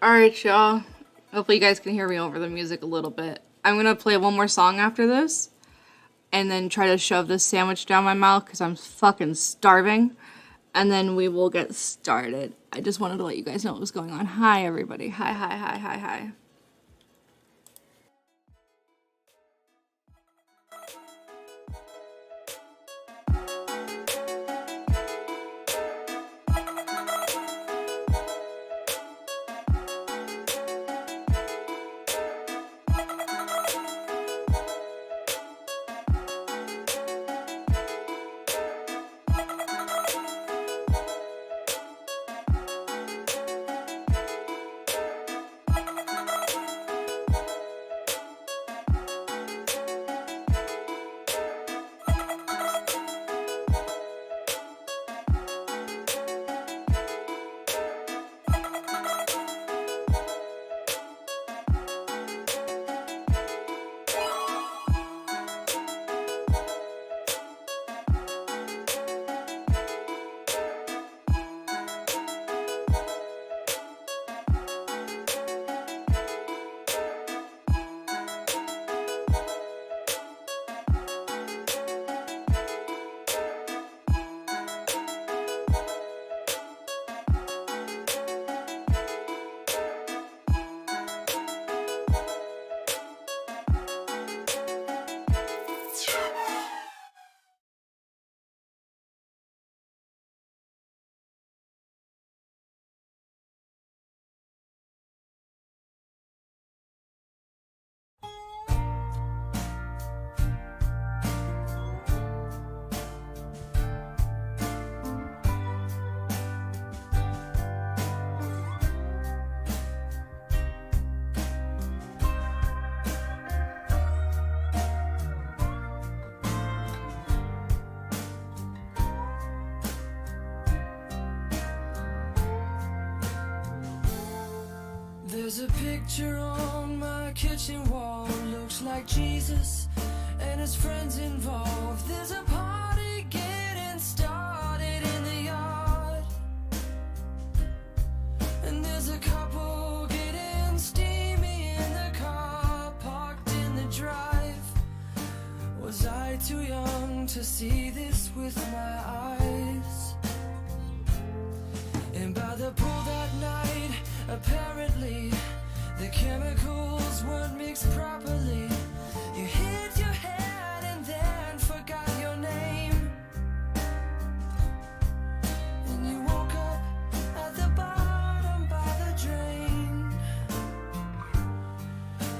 Alright, y'all. Hopefully you guys can hear me over the music a little bit. I'm gonna play one more song after this, and then try to shove this sandwich down my mouth because I'm fucking starving. And then we will get started. I just wanted to let you guys know what was going on. Hi, everybody. Hi, hi, hi, hi, hi. There's a picture on my kitchen wall, looks like Jesus and his friends involved. There's a party getting started in the yard, and there's a couple getting steamy in the car parked in the drive. Was I too young to see this with my eyes? And by the pool that night, apparently the chemicals weren't mixed properly. You hit your head and then forgot your name, and you woke up at the bottom by the drain.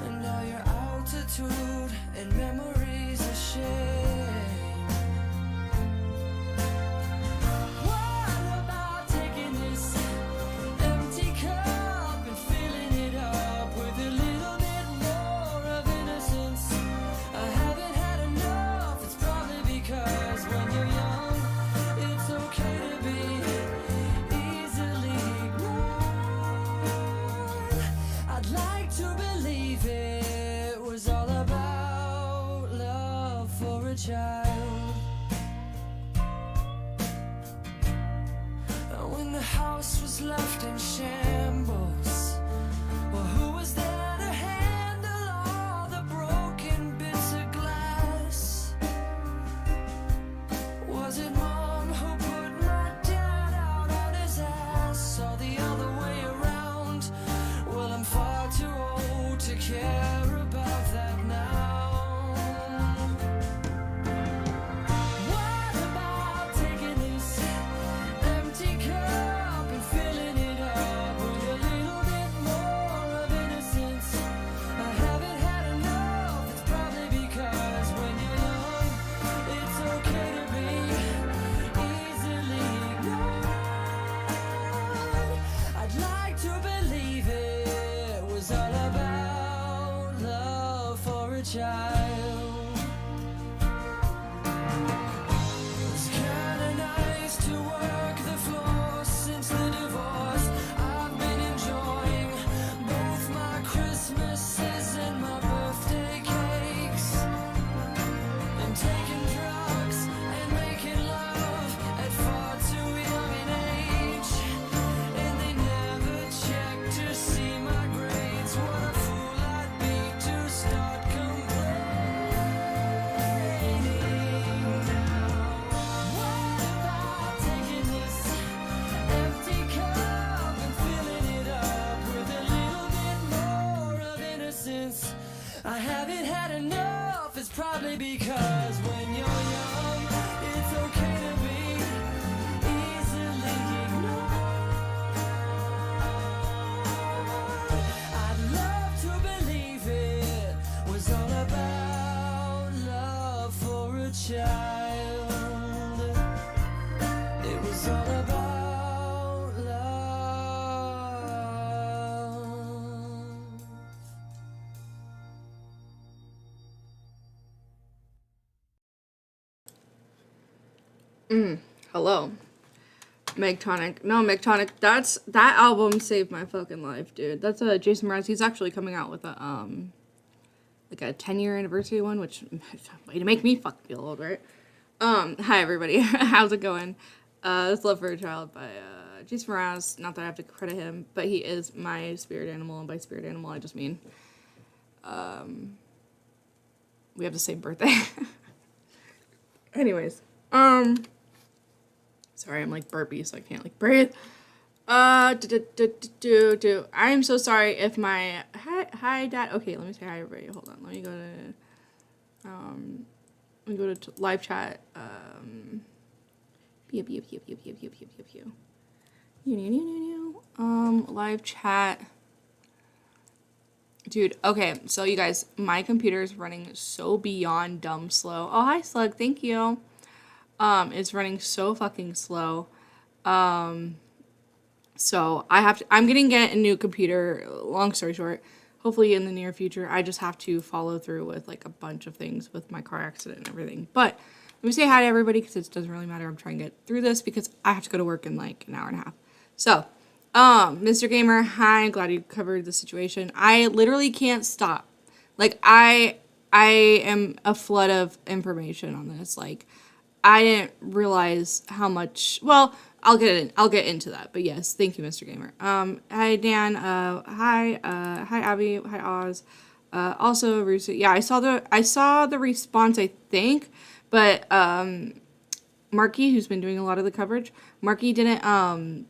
And now your altitude and memories are shared. Child. When the house was left in shambles, well, who was there to handle all the broken bits of glass? Was it mom who put my dad out on his ass, or the other way around? Well, I'm far too old to care about that now. Child, it's kinda nice to work the floor since the divorce. I've been enjoying both my Christmases and my birthday cakes, and taking drugs and making love at far too young an age, and they never check to see Hello. Megtonic. No, Megtonic. That album saved my fucking life, dude. That's Jason Mraz. He's actually coming out with a like a 10-year anniversary one, which way to make me fucking feel old, right? Hi everybody. How's it going? This Love for a Child by Jason Mraz. Not that I have to credit him, but he is my spirit animal, and by spirit animal I just mean we have the same birthday. Anyways, sorry, I'm like burpy, so I can't like breathe. I am so sorry if my hi dad. Okay, let me say hi everybody. Hold on, let me go to live chat. Live chat. Dude, okay, so you guys, my computer is running so beyond dumb slow. Oh, hi Slug, thank you. It's running so fucking slow. So I'm gonna get a new computer, long story short, hopefully in the near future. I just have to follow through with like a bunch of things with my car accident and everything. But let me say hi to everybody because it doesn't really matter. I'm trying to get through this because I have to go to work in like an hour and a half. So, Mr. Gamer, hi, I'm glad you covered the situation. I literally can't stop. Like I am a flood of information on this. Like I didn't realize how much, well, I'll get into that. But yes, thank you, Mr. Gamer. Hi Dan, hi Abby, hi Oz. Also yeah, I saw the response, I think, but Marky, who's been doing a lot of the coverage, Marky didn't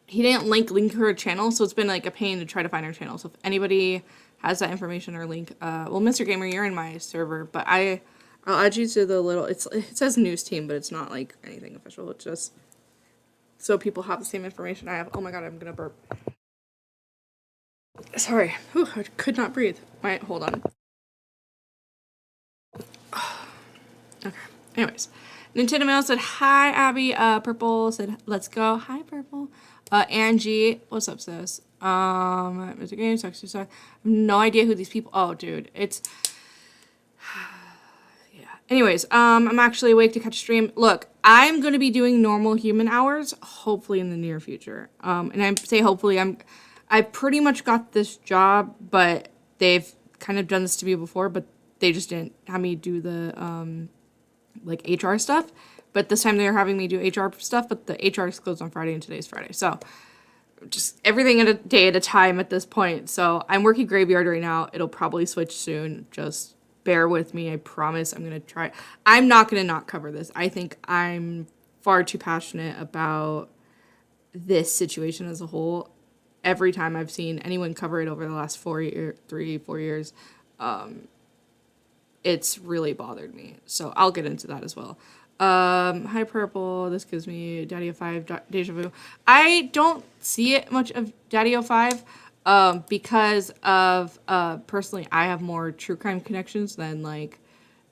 he didn't link her channel, so it's been like a pain to try to find her channel. So if anybody has that information or link, well, Mr. Gamer, you're in my server, but I'll add you to the little, it says news team, but it's not like anything official. It's just so people have the same information I have. Oh my god, I'm gonna burp. Sorry. Whew, I could not breathe. Wait, hold on. Okay. Anyways. Nintendo Mail said, hi, Abby. Purple said, let's go. Hi, Purple. Angie, what's up, sis? Mr. Game, Sexy Star. I have no idea who these people, oh, dude. It's, yeah. Anyways, I'm actually awake to catch a stream. Look, I'm going to be doing normal human hours, hopefully in the near future. And I say hopefully, I pretty much got this job, but they've kind of done this to me before, but they just didn't have me do the, like HR stuff. But this time they're having me do HR stuff, but the HR is closed on Friday and today's Friday. So just everything at a day at a time at this point. So I'm working graveyard right now. It'll probably switch soon. Just bear with me. I promise I'm going to try. I'm not going to not cover this. I think I'm far too passionate about this situation as a whole. Every time I've seen anyone cover it over the last 4 years, it's really bothered me. So I'll get into that as well. Hi Purple, this gives me Daddy-O5 deja vu. I don't see it much of Daddy-O5 because of personally I have more true crime connections than like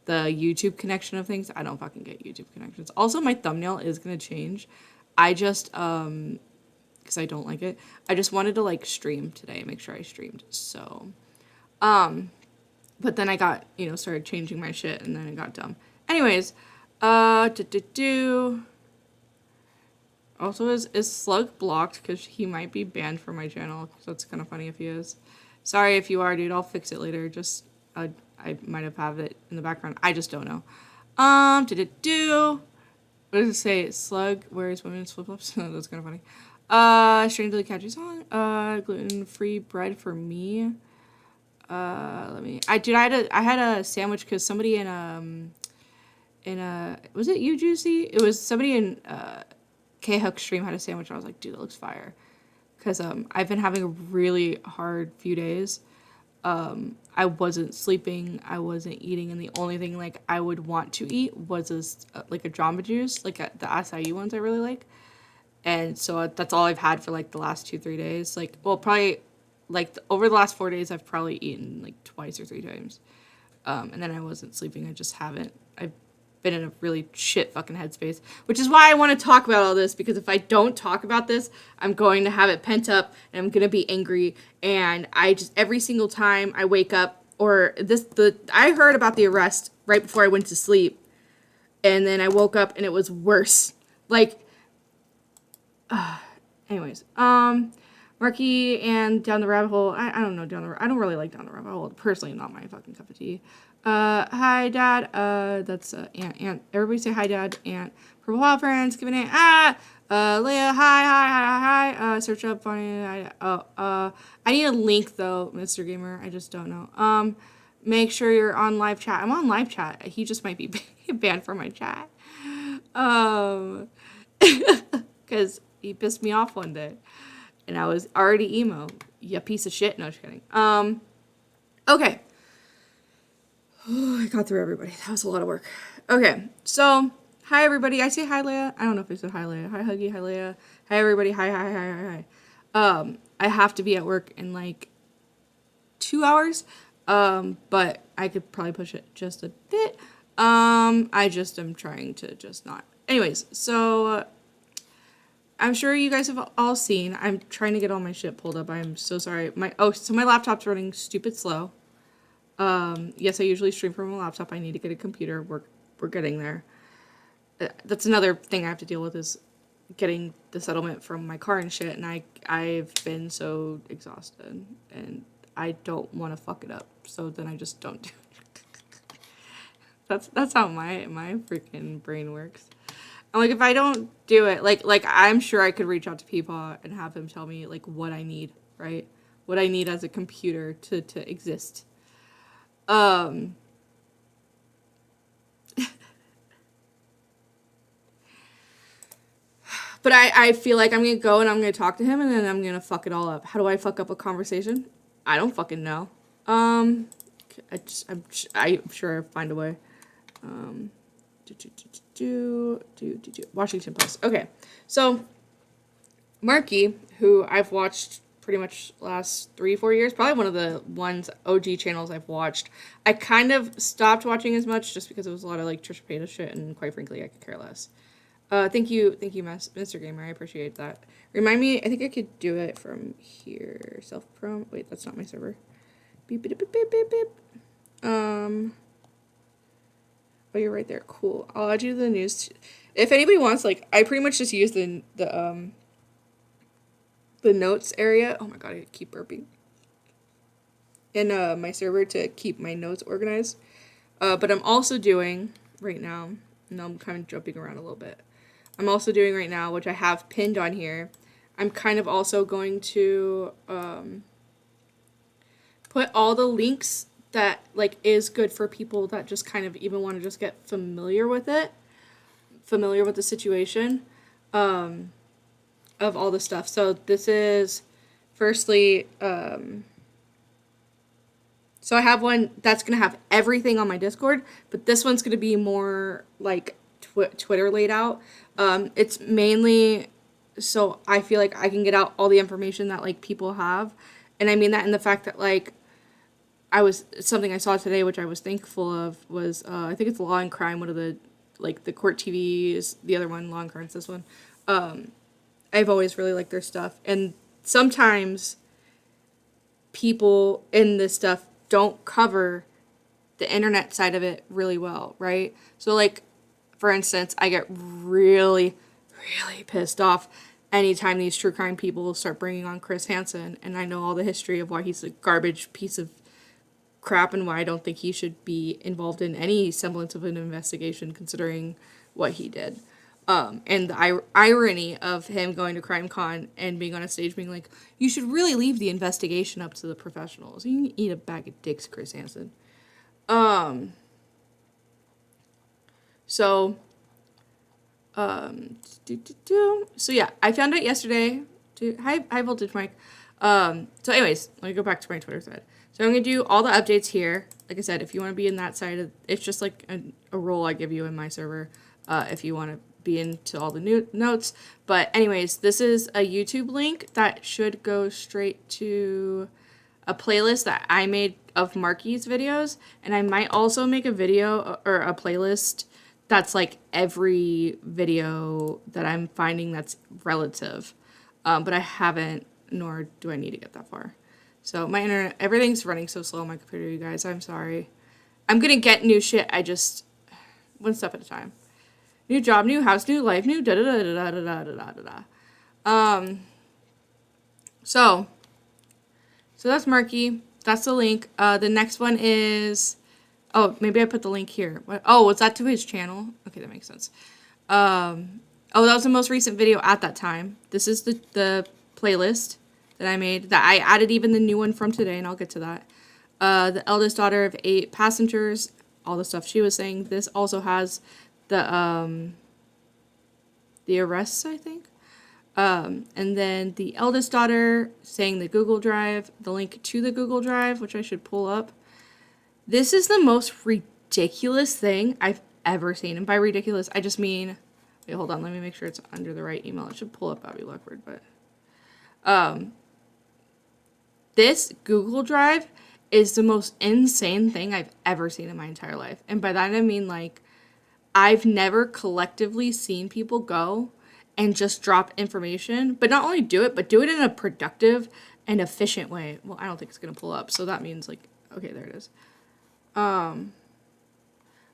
the YouTube connection of things. I don't fucking get YouTube connections. Also, my thumbnail is gonna change. I just because I don't like it. I just wanted to like stream today, make sure I streamed. So but then I got, started changing my shit and then it got dumb. Anyways, also, is Slug blocked? Because he might be banned from my channel. So it's kind of funny if he is. Sorry if you are, dude. I'll fix it later. Just, I might have it in the background. I just don't know. What does it say? Slug wears women's flip-flops? That's kind of funny. Strangely catchy song. Gluten-free bread for me. I had a sandwich because somebody in was it you, Juicy? It was somebody in K-Hook stream had a sandwich and I was like, dude, that looks fire. Because I've been having a really hard few days. I wasn't sleeping, I wasn't eating, and the only thing like I would want to eat was like a Jamba Juice, like the acai ones I really like. And so that's all I've had for like the last 2-3 days. Like, well, probably like over the last 4 days, I've probably eaten like twice or 3 times. And then I wasn't sleeping. I just haven't. I've been in a really shit fucking headspace, which is why I want to talk about all this, because if I don't talk about this, I'm going to have it pent up and I'm going to be angry. And I just, every single time I wake up, or I heard about the arrest right before I went to sleep. And then I woke up and it was worse. Like, anyways, Marky and Down the Rabbit Hole. I don't know I don't really like Down the Rabbit Hole. Personally, not my fucking cup of tea. Hi, Dad. That's Aunt. Everybody say hi, Dad. Aunt. Purple Wild Friends. Give an aunt. Leah. Hi. Search up funny. I need a link though, Mr. Gamer. I just don't know. Make sure you're on live chat. I'm on live chat. He just might be banned from my chat. Because he pissed me off one day. And I was already emo. You piece of shit. No, just kidding. Okay. Oh, I got through everybody. That was a lot of work. Okay, so hi everybody. I say hi Leia. I don't know if I said hi Leia. Hi Huggy. Hi Leia. Hi everybody. Hi. I have to be at work in like 2 hours. But I could probably push it just a bit. I just am trying to just not. Anyways, so I'm sure you guys have all seen. I'm trying to get all my shit pulled up. I'm so sorry. So my laptop's running stupid slow. Yes, I usually stream from a laptop. I need to get a computer. We're getting there. That's another thing I have to deal with is getting the settlement from my car and shit. And I've been so exhausted and I don't want to fuck it up. So then I just don't do it. That's how my freaking brain works. I'm like, if I don't do it, like I'm sure I could reach out to people and have them tell me like what I need, right? What I need as a computer to exist. But I feel like I'm gonna go and I'm gonna talk to him and then I'm gonna fuck it all up. How do I fuck up a conversation? I don't fucking know. I'm sure I'll find a way. Washington Post. Okay, so Marky, who I've watched pretty much last 3-4 years, probably one of the OG channels I've watched. I kind of stopped watching as much just because it was a lot of like Trisha Paytas shit, and quite frankly, I could care less. Thank you, Mr. Gamer. I appreciate that. Remind me, I think I could do it from here. Self-prom. Wait, that's not my server. Beep, beep, beep, beep, beep, beep. Oh, you're right there. Cool. I'll add you to the news. If anybody wants, like, I pretty much just use the notes area. Oh my god, I keep burping. In my server to keep my notes organized. But I'm also doing right now. No, I'm kind of jumping around a little bit. I'm also doing right now, which I have pinned on here. I'm kind of also going to put all the links that like is good for people that just kind of even want to just get familiar with it, familiar with the situation, of all the stuff. So this is firstly, so I have one that's going to have everything on my Discord, but this one's going to be more like Twitter laid out. It's mainly so I feel like I can get out all the information that like people have. And I mean that in the fact that like something I saw today, which I was thankful of, was I think it's Law and Crime, one of the like the Court TV is the other one, Law and Crime is this one. I've always really liked their stuff, and sometimes people in this stuff don't cover the internet side of it really well, right? So like, for instance, I get really, really pissed off anytime these true crime people start bringing on Chris Hansen, and I know all the history of why he's a garbage piece of crap and why I don't think he should be involved in any semblance of an investigation considering what he did. And the irony of him going to CrimeCon and being on a stage being like, you should really leave the investigation up to the professionals. You can eat a bag of dicks, Chris Hansen. So yeah, I found out yesterday. High voltage mic. So anyways, let me go back to my Twitter thread. So I'm gonna do all the updates here. Like I said, if you want to be in that side, it's just like a role I give you in my server. If you want to be into all the new notes. But anyways, this is a YouTube link that should go straight to a playlist that I made of Marky's videos, and I might also make a video or a playlist that's like every video that I'm finding that's relative. But I haven't, nor do I need to get that far. So my internet, everything's running so slow on my computer, you guys. I'm sorry. I'm gonna get new shit. I just, one step at a time. New job, new house, new life, new da da da da da da da da da. So that's Marky. That's the link. The next one is, oh, maybe I put the link here. What? Oh, was that to his channel? Okay, that makes sense. Oh, that was the most recent video at that time. This is the playlist that I made, that I added even the new one from today, and I'll get to that. The eldest daughter of 8 passengers, all the stuff she was saying. This also has the arrests, I think. And then the eldest daughter saying the Google Drive, the link to the Google Drive, which I should pull up. This is the most ridiculous thing I've ever seen. And by ridiculous, I just mean, wait, hold on, let me make sure it's under the right email. It should pull up Abby Blackbird, but this Google Drive is the most insane thing I've ever seen in my entire life. And by that I mean, like, I've never collectively seen people go and just drop information, but not only do it, but do it in a productive and efficient way. Well, I don't think it's going to pull up, so that means, like, okay, there it is.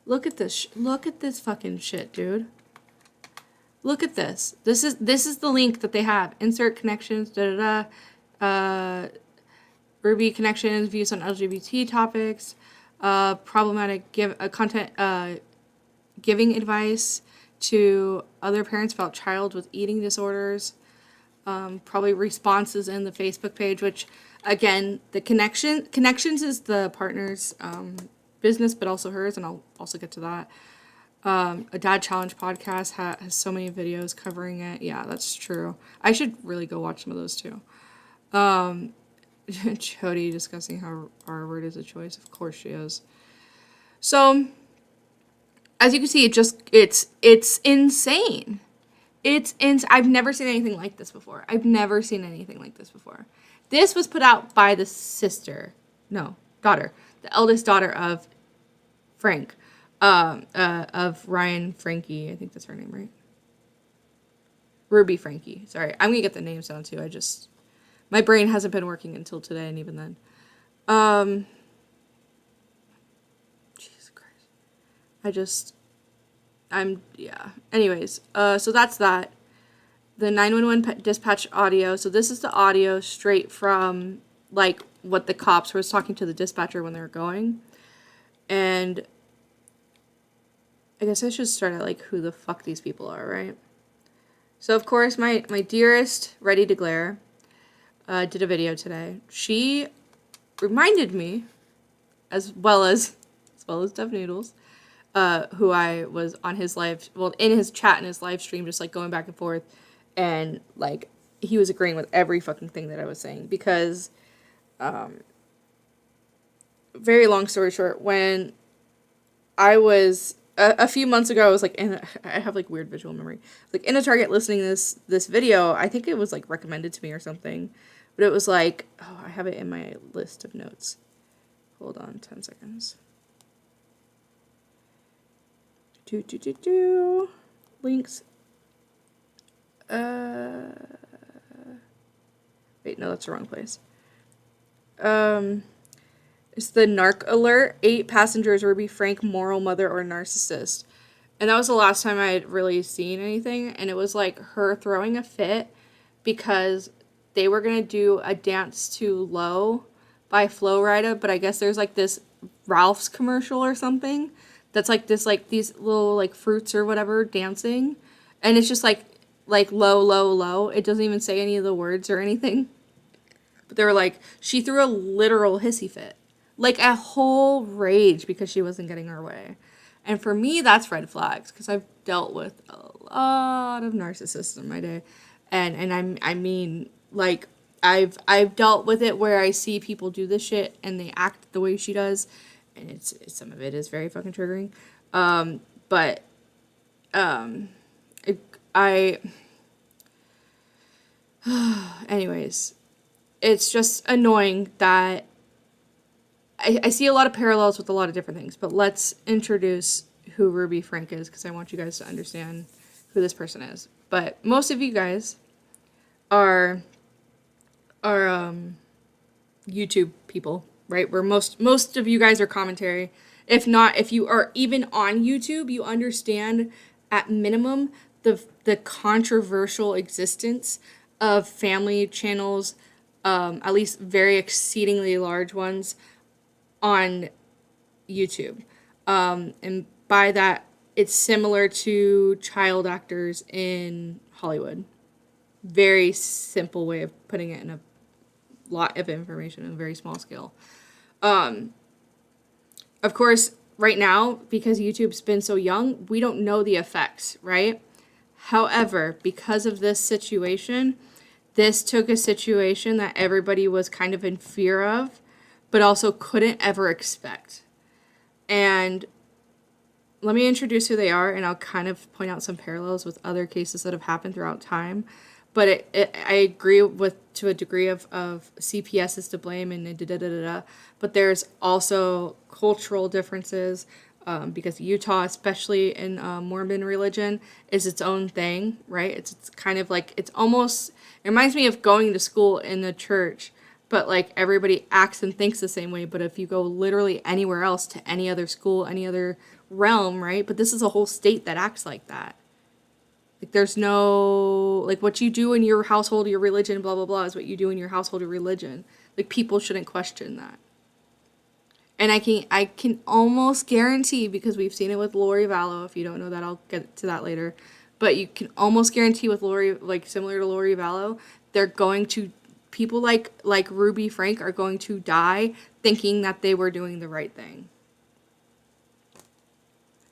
Look at this. Look at this fucking shit, dude. Look at this. This is the link that they have. Insert connections, Ruby connections, views on LGBT topics, problematic content, giving advice to other parents about child with eating disorders, probably responses in the Facebook page, which, again, the connections is the partner's business, but also hers, and I'll also get to that. A Dad Challenge podcast has so many videos covering it. Yeah, that's true. I should really go watch some of those too. Jody discussing how R-word is a choice. Of course she is. So, as you can see, it's insane. I've never seen anything like this before. This was put out by the daughter, the eldest daughter of Frank, of Ryan Frankie. I think that's her name, right? Ruby Frankie. Sorry, I'm gonna get the names down too. My brain hasn't been working until today, and even then. Jesus Christ. Anyways, so that's that. The 911 dispatch audio. So this is the audio straight from, like, what the cops was talking to the dispatcher when they were going. And I guess I should start at, like, who the fuck these people are, right? So, of course, my dearest Ready to Glare did a video today. She reminded me, as well as Dev Noodles, who I was on his in his chat and his live stream, just, like, going back and forth, and, like, he was agreeing with every fucking thing that I was saying, because, very long story short, when I was, a few months ago, I was, like, I have, like, weird visual memory, like, in a Target listening to this video. I think it was, like, recommended to me or something, but it was, like, oh, I have it in my list of notes. Hold on, 10 seconds. Links. Wait, no, that's the wrong place. It's the narc alert. 8 passengers, Ruby Frank, moral mother or narcissist. And that was the last time I had really seen anything. And it was like her throwing a fit because they were going to do a dance to Low by Flo Rida. But I guess there's like this Ralph's commercial or something that's like this, like these little like fruits or whatever dancing. And it's just like low, low, low. It doesn't even say any of the words or anything. But they were like, she threw a literal hissy fit. Like a whole rage because she wasn't getting her way. And for me, that's red flags because I've dealt with a lot of narcissists in my day. And I mean, like, I've dealt with it where I see people do this shit and they act the way she does. And it's some of it is very fucking triggering. Anyways, it's just annoying that I see a lot of parallels with a lot of different things, but let's introduce who Ruby Frank is because I want you guys to understand who this person is. But most of you guys are YouTube people, right? Where most of you guys are commentary. If not, if you are even on YouTube, you understand at minimum, the controversial existence of family channels, at least very exceedingly large ones, on YouTube. And by that, it's similar to child actors in Hollywood. Very simple way of putting it in a lot of information on a very small scale. Of course, right now, because YouTube's been so young, we don't know the effects, right? However, because of this situation, this took a situation that everybody was kind of in fear of, but also couldn't ever expect. And let me introduce who they are, and I'll kind of point out some parallels with other cases that have happened throughout time. But I agree with, to a degree, of CPS is to blame and da-da-da-da-da. But there's also cultural differences, because Utah, especially in Mormon religion, is its own thing, right? It's kind of like, it reminds me of going to school in the church, but like everybody acts and thinks the same way. But if you go literally anywhere else, to any other school, any other realm, right? But this is a whole state that acts like that. Like there's no, like what you do in your household, your religion, blah, blah, blah, is what you do in your household or religion. Like people shouldn't question that. And I can almost guarantee, because we've seen it with Lori Vallow. If you don't know that, I'll get to that later. But you can almost guarantee with Lori, like similar to Lori Vallow, they're going to, people like Ruby Frank are going to die thinking that they were doing the right thing.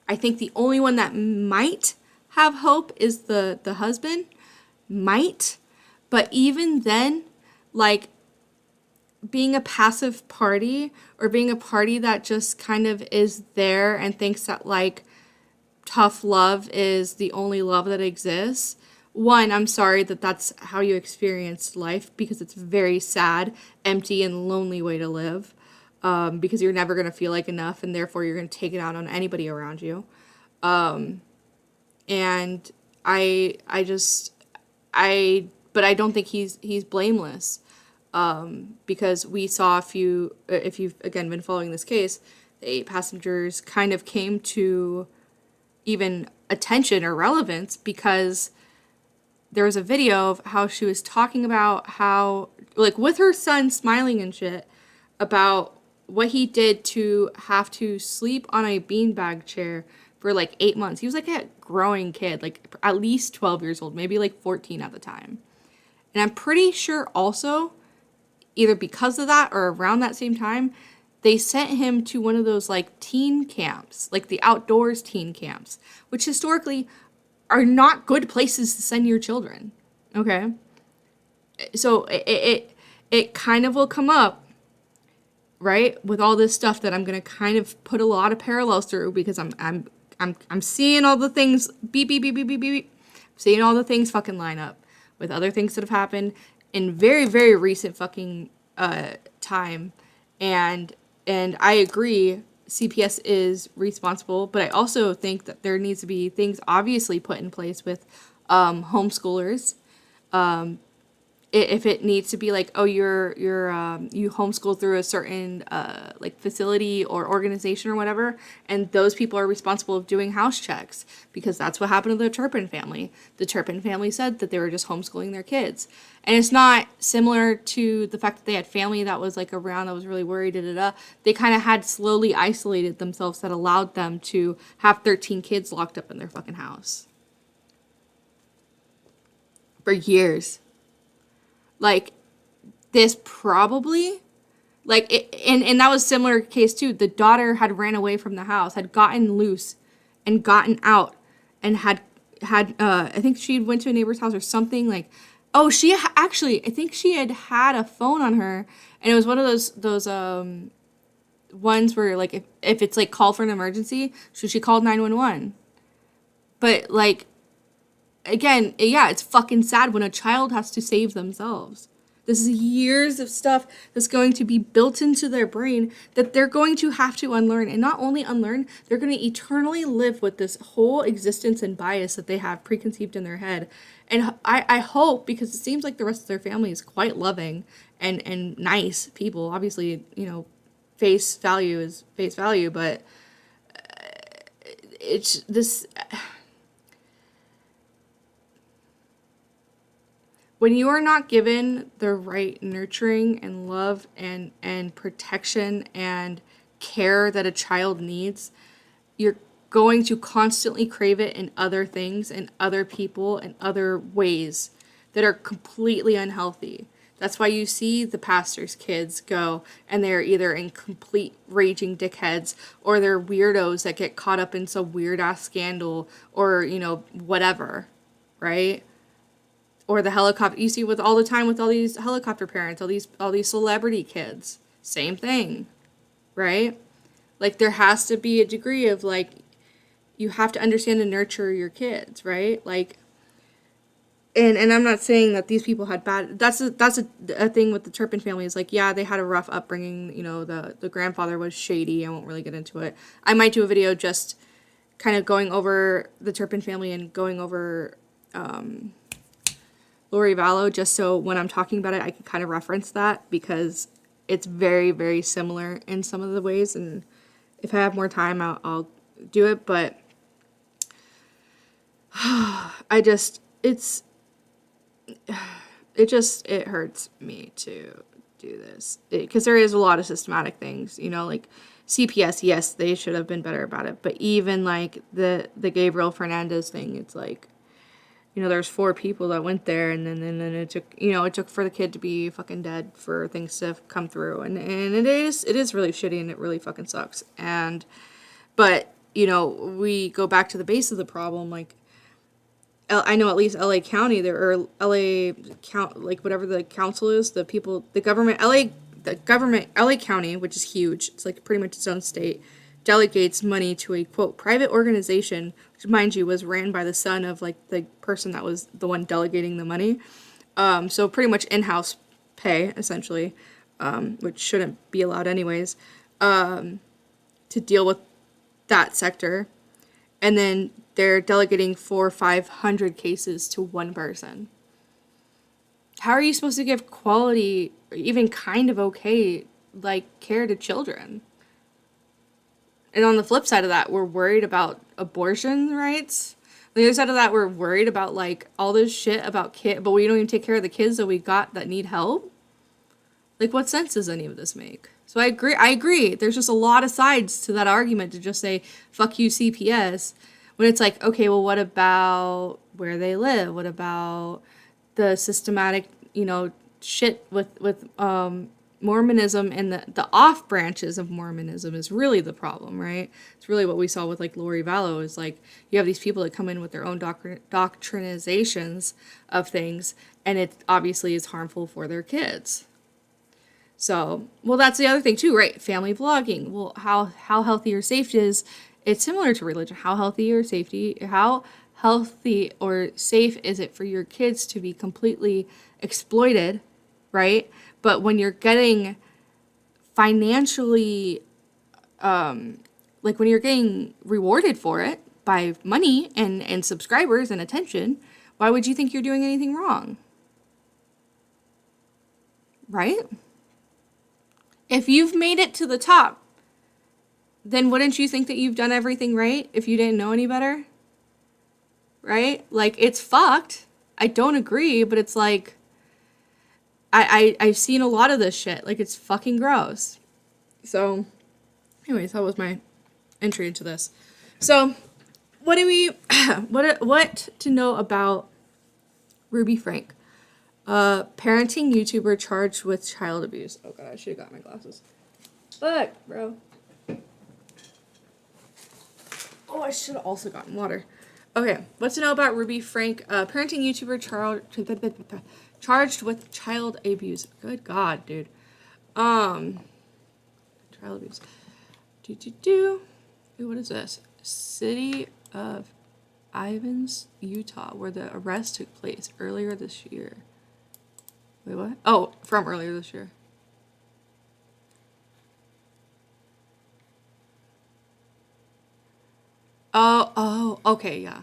I think the only one that might have hope is the husband. Might. But even then, like, being a passive party, or being a party that just kind of is there and thinks that, like, tough love is the only love that exists. One, I'm sorry that that's how you experience life, because it's a very sad, empty, and lonely way to live. Because you're never going to feel like enough, and therefore you're going to take it out on anybody around you. And but I don't think he's blameless. Because we saw a few, if you've again been following this case, the 8 passengers kind of came to even attention or relevance because there was a video of how she was talking about how, like, with her son smiling and shit, about what he did to have to sleep on a beanbag chair for like 8 months. He was like a growing kid, like at least 12 years old, maybe like 14 at the time. And I'm pretty sure also, either because of that or around that same time, they sent him to one of those like teen camps, like the outdoors teen camps, which historically are not good places to send your children. Okay? So it kind of will come up, right, with all this stuff that I'm going to kind of put a lot of parallels through, because I'm seeing all the things beep beep beep beep beep beep. Seeing all the things fucking line up with other things that have happened in very, very recent fucking time. And I agree, CPS is responsible, but I also think that there needs to be things obviously put in place with homeschoolers. If it needs to be like, oh, you homeschool through a certain like facility or organization or whatever, and those people are responsible of doing house checks, because that's what happened to the Turpin family. The Turpin family said that they were just homeschooling their kids, and it's not similar to the fact that they had family that was like around that was really worried. They kind of had slowly isolated themselves that allowed them to have 13 kids locked up in their fucking house for years. Like, this probably, like, and that was a similar case too. The daughter had ran away from the house, had gotten loose and gotten out, and had I think she went to a neighbor's house or something. Like, oh, actually, I think she had a phone on her, and it was one of those ones where, like, if it's like call for an emergency, so she called 911. But like, again, yeah, it's fucking sad when a child has to save themselves. This is years of stuff that's going to be built into their brain that they're going to have to unlearn. And not only unlearn, they're going to eternally live with this whole existence and bias that they have preconceived in their head. And I hope, because it seems like the rest of their family is quite loving and nice people. Obviously, you know, face value is face value, but it's this... when you are not given the right nurturing and love and protection and care that a child needs, you're going to constantly crave it in other things and other people and other ways that are completely unhealthy. That's why you see the pastor's kids go and they're either in complete raging dickheads or they're weirdos that get caught up in some weird ass scandal or, you know, whatever, right? Or the helicopter, you see with all the time with all these helicopter parents, all these celebrity kids, same thing, right? Like there has to be a degree of like, you have to understand and nurture your kids, right? Like, and I'm not saying that these people had bad, that's a thing with the Turpin family is like, yeah, they had a rough upbringing, you know, the grandfather was shady, I won't really get into it. I might do a video just kind of going over the Turpin family and going over, Lori Vallow, just so when I'm talking about it, I can kind of reference that because it's very, very similar in some of the ways, and if I have more time, I'll do it, but it hurts me to do this because there is a lot of systematic things, you know, like CPS, yes, they should have been better about it, but even like the Gabriel Fernandez thing, it's like, you know, there's 4 people that went there, and then it took, you know, it took for the kid to be fucking dead for things to come through, and it is really shitty, and it really fucking sucks, but, you know, we go back to the base of the problem, like, I know at least LA County, there are LA count, like whatever the council is, the people, the government, LA County, which is huge, it's like pretty much its own state, delegates money to a quote private organization, which mind you was ran by the son of like the person that was the one delegating the money. So pretty much in-house pay essentially, which shouldn't be allowed anyways, to deal with that sector. And then they're delegating 400 or 500 cases to one person. How are you supposed to give quality, or even kind of okay, like care to children? And on the flip side of that, we're worried about abortion rights. On the other side of that, we're worried about like all this shit about kids, but we don't even take care of the kids that we got that need help. Like, what sense does any of this make? So I agree. There's just a lot of sides to that argument to just say, fuck you, CPS. When it's like, okay, well, what about where they live? What about the systematic, you know, shit with Mormonism and the off branches of Mormonism is really the problem, right? It's really what we saw with like Lori Vallow is like, you have these people that come in with their own doctrinizations of things, and it obviously is harmful for their kids. So, well, that's the other thing too, right? Family vlogging. Well, how healthy or safe is, it's similar to religion. How healthy or safe is it for your kids to be completely exploited, right? But when you're getting financially, like when you're getting rewarded for it by money and subscribers and attention, why would you think you're doing anything wrong? Right? If you've made it to the top, then wouldn't you think that you've done everything right if you didn't know any better? Right? Like, it's fucked. I don't agree, but it's like, I've seen a lot of this shit. Like, it's fucking gross. So, anyways, that was my entry into this. So, what do we, what to know about Ruby Frank? Parenting YouTuber charged with child abuse. Oh god, I should have got my glasses. Fuck, bro. Oh, I should have also gotten water. Okay, what to know about Ruby Frank? Parenting YouTuber charged with child abuse. Good god, dude. Child abuse. Ooh, what is this? City of Ivins, Utah, where the arrest took place earlier this year. Wait, what? Oh, from earlier this year. Oh, okay, yeah.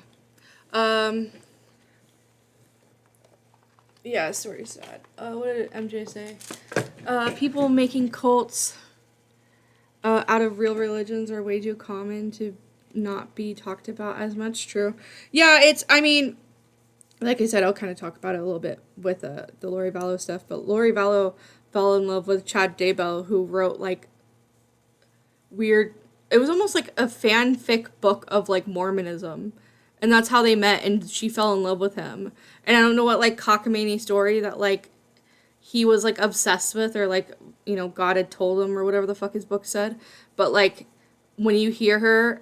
Yeah, story sad. What did MJ say? People making cults out of real religions are way too common to not be talked about as much. True. Yeah, I mean, like I said, I'll kind of talk about it a little bit with the Lori Vallow stuff. But Lori Vallow fell in love with Chad Daybell, who wrote like weird. It was almost like a fanfic book of like Mormonism, and that's how they met. And she fell in love with him. And I don't know what like cockamamie story that like he was like obsessed with, or like, you know, God had told him, or whatever the fuck his book said. But like when you hear her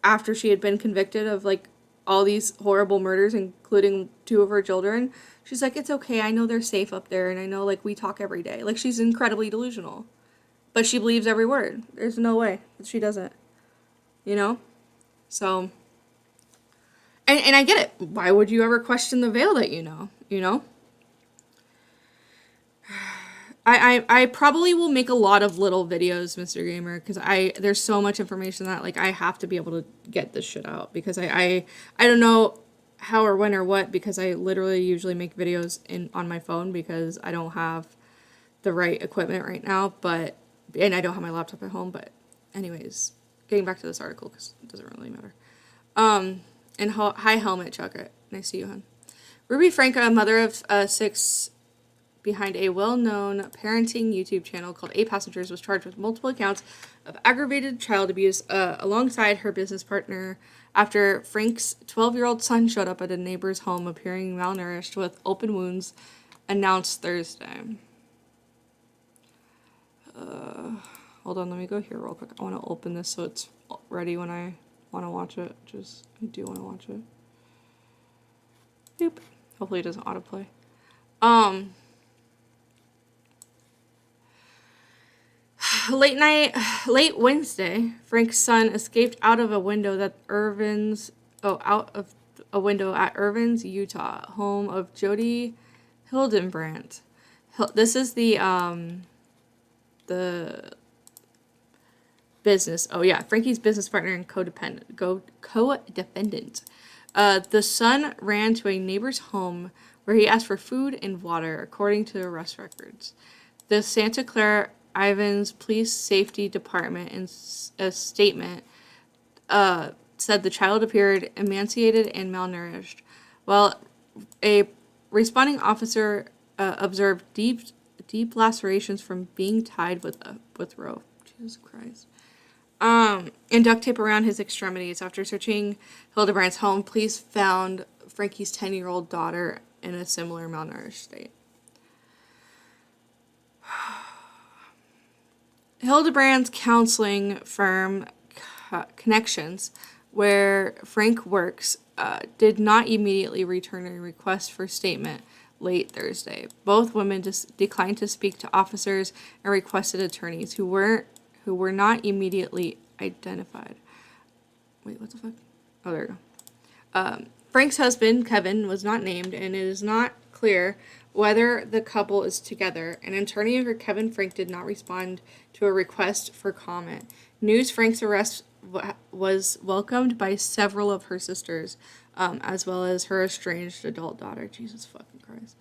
after she had been convicted of like all these horrible murders, including 2 of her children, she's like, it's okay, I know they're safe up there, and I know like we talk every day. Like, she's incredibly delusional, but she believes every word. There's no way that she doesn't, you know. So and I get it. Why would you ever question the veil that you know, you know? I probably will make a lot of little videos, Mr. Gamer, because there's so much information that like I have to be able to get this shit out, because I don't know how or when or what, because I literally usually make videos on my phone because I don't have the right equipment right now, and I don't have my laptop at home. But anyways, getting back to this article, because it doesn't really matter. And hi Helmet Chuck, nice to see you, hon. Ruby Franco, a mother of 6 behind a well-known parenting YouTube channel called 8 Passengers, was charged with multiple accounts of aggravated child abuse alongside her business partner after Frank's 12-year-old son showed up at a neighbor's home appearing malnourished with open wounds, announced Thursday. Hold on, let me go here real quick. I want to open this so it's ready when I want to watch it. I do want to watch it. Boop. Hopefully it doesn't autoplay. Late Wednesday, Frank's son escaped out of a window at Irvin's, Utah, home of Jody Hildenbrandt. This is the business. Oh yeah, Frankie's business partner and co-defendant. The son ran to a neighbor's home where he asked for food and water, according to arrest records. The Santa Clara Ivans Police Safety Department, in a statement, said the child appeared emaciated and malnourished, while a responding officer observed deep lacerations from being tied with rope. Jesus Christ. And duct tape around his extremities. After searching Hildebrandt's home, police found Frankie's 10-year-old daughter in a similar malnourished state. Hildebrandt's counseling firm Connections, where Frank works, did not immediately return a request for statement late Thursday. Both women declined to speak to officers and requested attorneys who were not immediately identified. Wait, what the fuck? Oh, there we go. Frank's husband, Kevin, was not named, and it is not clear whether the couple is together. An attorney for Kevin Frank did not respond to a request for comment. News Frank's arrest was welcomed by several of her sisters, as well as her estranged adult daughter. Jesus fucking Christ.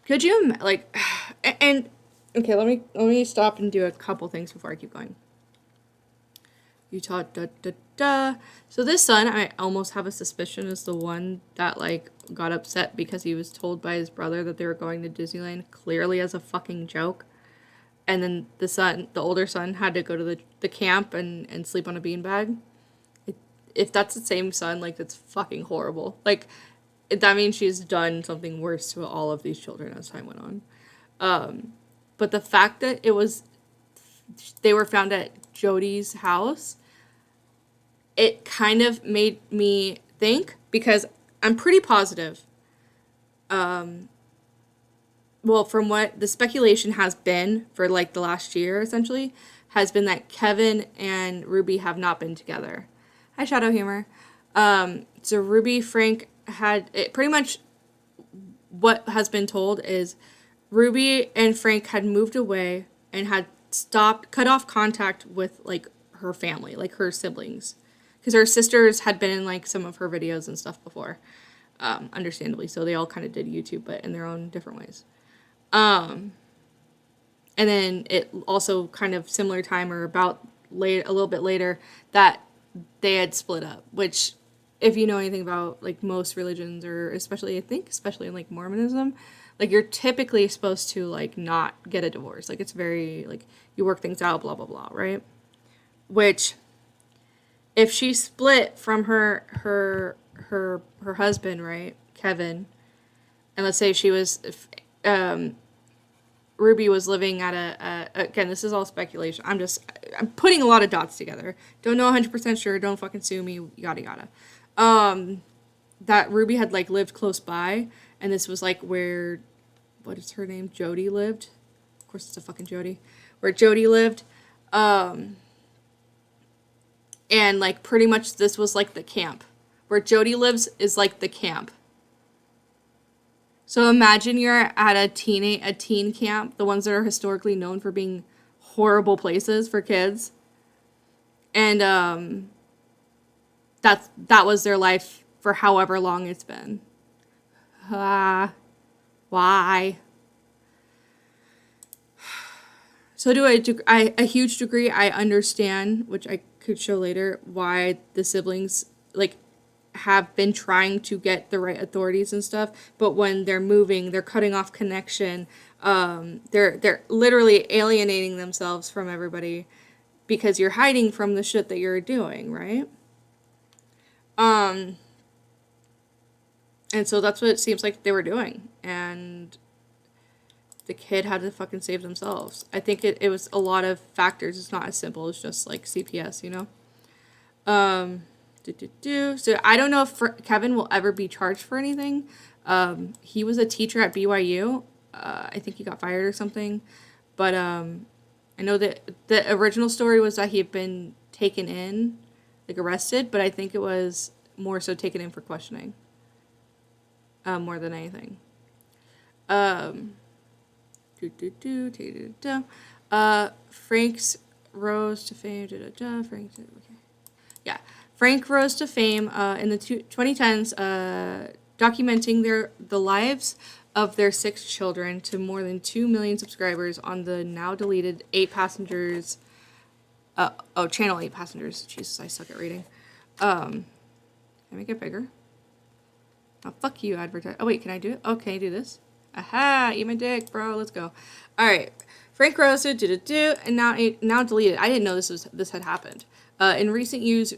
Could you, like, and, okay, let me stop and do a couple things before I keep going. Utah, So this son, I almost have a suspicion, is the one that, like, got upset because he was told by his brother that they were going to Disneyland, clearly as a fucking joke. And then the older son, had to go to the camp and sleep on a beanbag. If that's the same son, like, that's fucking horrible. Like, that means she's done something worse to all of these children as time went on. But the fact that they were found at Jody's house, it kind of made me think, because I'm pretty positive, well, from what the speculation has been for like the last year, essentially, has been that Kevin and Ruby have not been together. Hi, Shadow Humor. So Ruby Frank had, it pretty much, what has been told is Ruby and Frank had moved away and had cut off contact with, like, her family, like her siblings, because her sisters had been in, like, some of her videos and stuff before, understandably, so they all kind of did YouTube, but in their own different ways. And then it also kind of similar time, or about a little bit later, that they had split up, which if you know anything about like most religions, or especially in like Mormonism, like you're typically supposed to like not get a divorce. Like it's very like you work things out, blah blah blah, right? Which if she split from her husband, right, Kevin, and let's say she was Ruby was living at again, this is all speculation. I'm putting a lot of dots together. Don't know 100% sure. Don't fucking sue me. Yada yada. That Ruby had like lived close by, and this was like where, what is her name? Jody lived. Of course, it's a fucking Jody. Where Jody lived. And like pretty much this was like the camp. Where Jody lives is like the camp. So imagine you're at a teen camp, the ones that are historically known for being horrible places for kids. And that was their life for however long it's been. Why? So to a huge degree, I understand, which I could show later, why the siblings like have been trying to get the right authorities and stuff, but when they're moving, they're cutting off connection. They're literally alienating themselves from everybody because you're hiding from the shit that you're doing, right? And so that's what it seems like they were doing, and the kid had to fucking save themselves. I think it was a lot of factors. It's not as simple as just like CPS, you know? So I don't know if Kevin will ever be charged for anything. He was a teacher at BYU. I think he got fired or something. But I know that the original story was that he had been taken in, like arrested, but I think it was more so taken in for questioning. More than anything. Frank's rose to fame. Frank rose to fame in the 2010s, documenting the lives of their 6 children to more than 2 million subscribers on the now deleted 8 Passengers. Channel 8 Passengers. Jesus, I suck at reading. Can I make it bigger? Oh, fuck you, advertise. Oh, wait, can I do it? Oh, can I do this? Aha, eat my dick, bro. Let's go. All right. Frank Rose, and now deleted. I didn't know this had happened. In recent years,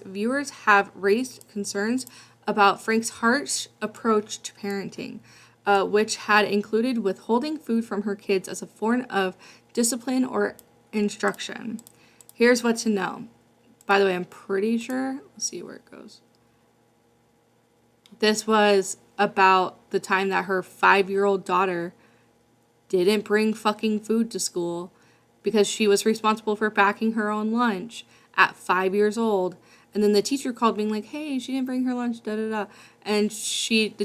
viewers have raised concerns about Frank's harsh approach to parenting, which had included withholding food from her kids as a form of discipline or instruction. Here's what to know. By the way, I'm pretty sure, let's see where it goes. This was about the time that her 5-year-old daughter didn't bring fucking food to school because she was responsible for packing her own lunch at 5 years old. And then the teacher called being like, hey, she didn't bring her lunch, da da da. And she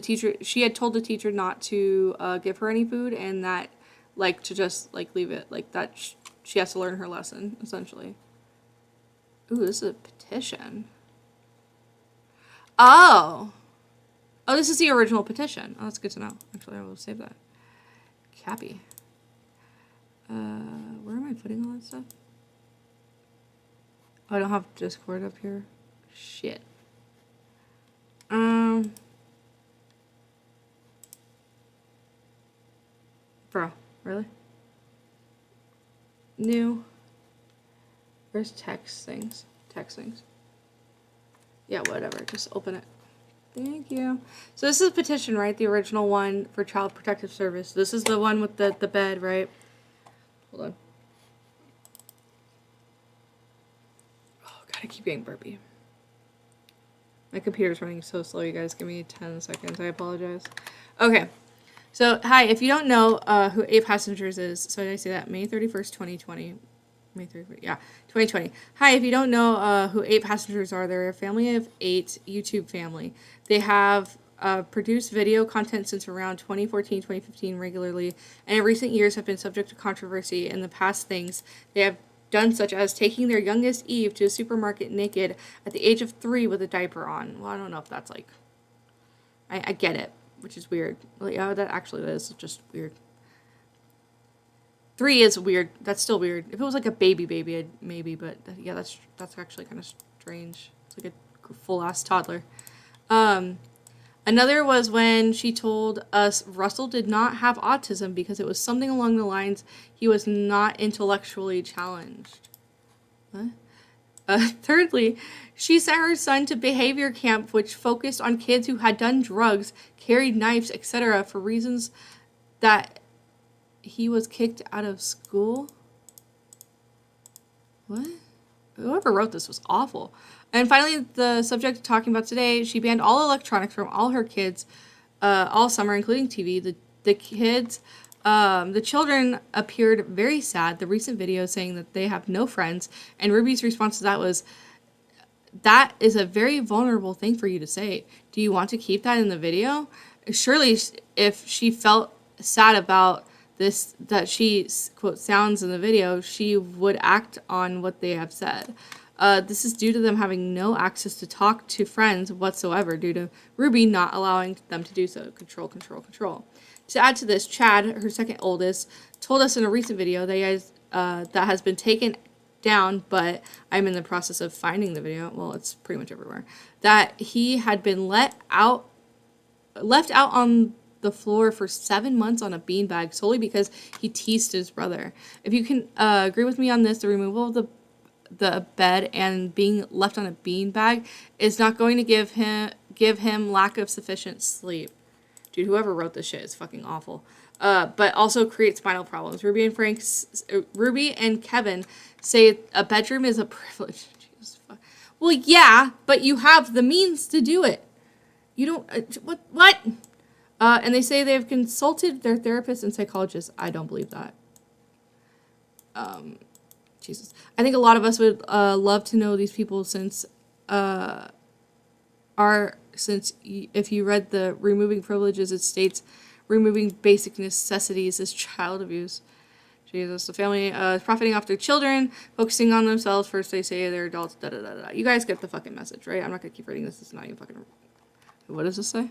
had told the teacher not to give her any food, and that, like, to just, like, leave it. Like, that she has to learn her lesson, essentially. Ooh, this is a petition. Oh, this is the original petition. Oh, that's good to know. Actually, I will save that. Cappy. Where am I putting all that stuff? Oh, I don't have Discord up here. Shit. Bro, really? New. Where's text things? Yeah, whatever. Just open it. Thank you. So this is a petition, right? The original one for Child Protective Service. This is the one with the bed, right? Hold on. Oh, God, I keep getting burpy. My computer's running so slow, you guys. Give me 10 seconds. I apologize. Okay. So, hi. If you don't know who 8 Passengers is, so did I say that? May 31st, 2020. May 31st, yeah, 2020. Hi, if you don't know who 8 Passengers are, they're a family of 8 YouTube family. They have produced video content since around 2014, 2015 regularly, and in recent years have been subject to controversy. In the past things they have done, such as taking their youngest Eve to a supermarket naked at the age of 3 with a diaper on. Well, I don't know if that's like... I get it, which is weird. Well, yeah, that actually is just weird. 3 is weird. That's still weird. If it was like a baby, maybe, but yeah, that's actually kind of strange. It's like a full-ass toddler. Another was when she told us Russell did not have autism because it was something along the lines he was not intellectually challenged. What? Thirdly, she sent her son to behavior camp, which focused on kids who had done drugs, carried knives, etc. for reasons that he was kicked out of school. What? Whoever wrote this was awful. And finally, the subject talking about today, she banned all electronics from all her kids all summer, including TV. The children appeared very sad. The recent video saying that they have no friends. And Ruby's response to that was, that is a very vulnerable thing for you to say. Do you want to keep that in the video? Surely if she felt sad about this, that she, quote, sounds in the video, she would act on what they have said. This is due to them having no access to talk to friends whatsoever due to Ruby not allowing them to do so. Control, control, control. To add to this, Chad, her second oldest, told us in a recent video that has been taken down, but I'm in the process of finding the video. Well, it's pretty much everywhere. That he had been left out on the floor for 7 months on a beanbag solely because he teased his brother. If you can agree with me on this, the removal of the bed and being left on a beanbag is not going to give him lack of sufficient sleep. Dude, whoever wrote this shit is fucking awful. But also create spinal problems. Ruby and Kevin say a bedroom is a privilege. Jesus fuck. Well, yeah, but you have the means to do it. You don't. What? And they say they've consulted their therapists and psychologists. I don't believe that. Jesus. I think a lot of us would love to know these people since if you read the removing privileges, it states removing basic necessities is child abuse. Jesus. The family is profiting off their children, focusing on themselves. First they say they're adults, da da da da. You guys get the fucking message, right? I'm not gonna keep reading this. It's not even fucking... What does this say?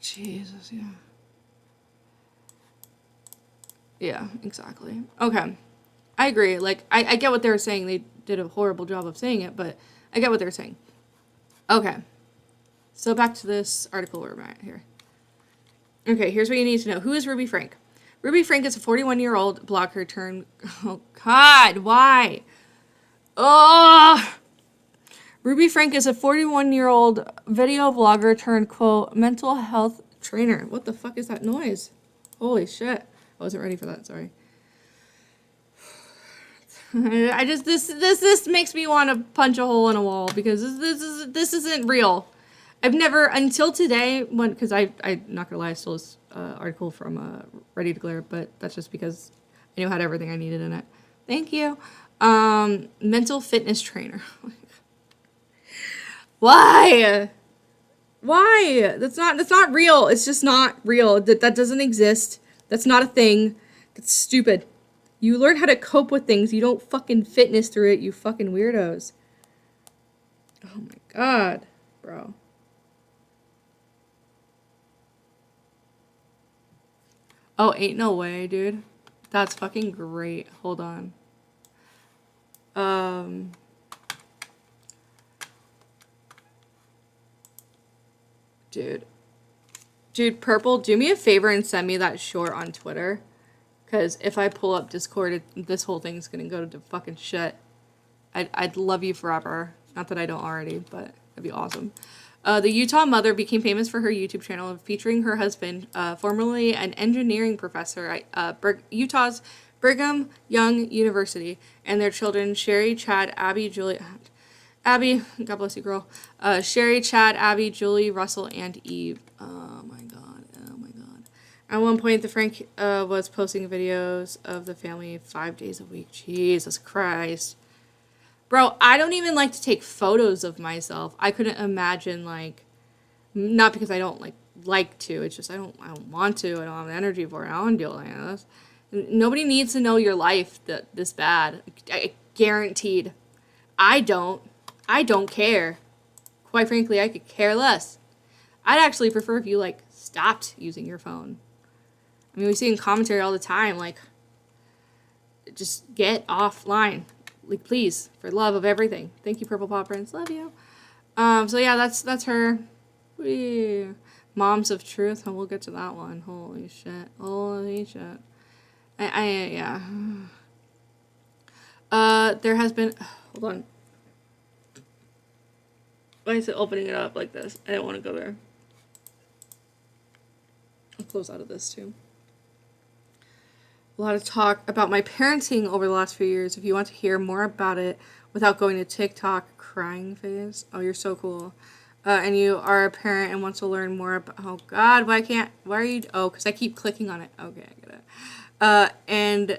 Jesus, yeah. Yeah, exactly. Okay. I agree. Like, I get what they were saying. They did a horrible job of saying it, but I get what they're saying. Okay. So back to this article we're at here. Okay, here's what you need to know. Who is Ruby Frank? Ruby Frank is a 41-year-old blogger turned... Oh, God, why? Oh! Ruby Frank is a 41-year-old video blogger turned, quote, mental health trainer. What the fuck is that noise? Holy shit. I wasn't ready for that, sorry. This makes me want to punch a hole in a wall because this isn't real. I've never, until today, because I'm not gonna lie, I stole this article from Ready to Glare, but that's just because I knew it had everything I needed in it. Thank you. Mental fitness trainer. Why? That's not real. It's just not real. That doesn't exist. That's not a thing. That's stupid. You learn how to cope with things. You don't fucking fitness through it, you fucking weirdos. Oh my God, bro. Oh, ain't no way, dude. That's fucking great. Hold on. Dude, Purple, do me a favor and send me that short on Twitter. Because if I pull up Discord, this whole thing's gonna go to fucking shit. I'd love you forever. Not that I don't already, but it'd be awesome. The Utah mother became famous for her YouTube channel featuring her husband, formerly an engineering professor at Utah's Brigham Young University, and their children, Sherry, Chad, Abby, Julie... Abby, God bless you, girl. Sherry, Chad, Abby, Julie, Russell, and Eve. Oh my God. Oh my God. At one point, the Frank was posting videos of the family 5 days a week. Jesus Christ. Bro, I don't even like to take photos of myself. I couldn't imagine, like, not because I don't like to. It's just I don't want to. I don't have the energy for it. I don't want to deal with any of this. Nobody needs to know your life this bad. Guaranteed. I don't care. Quite frankly, I could care less. I'd actually prefer if you, like, stopped using your phone. I mean, we see in commentary all the time, like, just get offline. Like, please, for love of everything. Thank you, Purple Paw Prince. Love you. So yeah, that's her. Whee. Moms of Truth, and we'll get to that one. Holy shit. Holy shit. Yeah. There has been, hold on. Why is it opening it up like this? I didn't want to go there. I'll close out of this too. A lot of talk about my parenting over the last few years. If you want to hear more about it without going to TikTok, crying phase. Oh, you're so cool. And you are a parent and want to learn more about, oh God, why are you, oh, because I keep clicking on it. Okay, I get it. And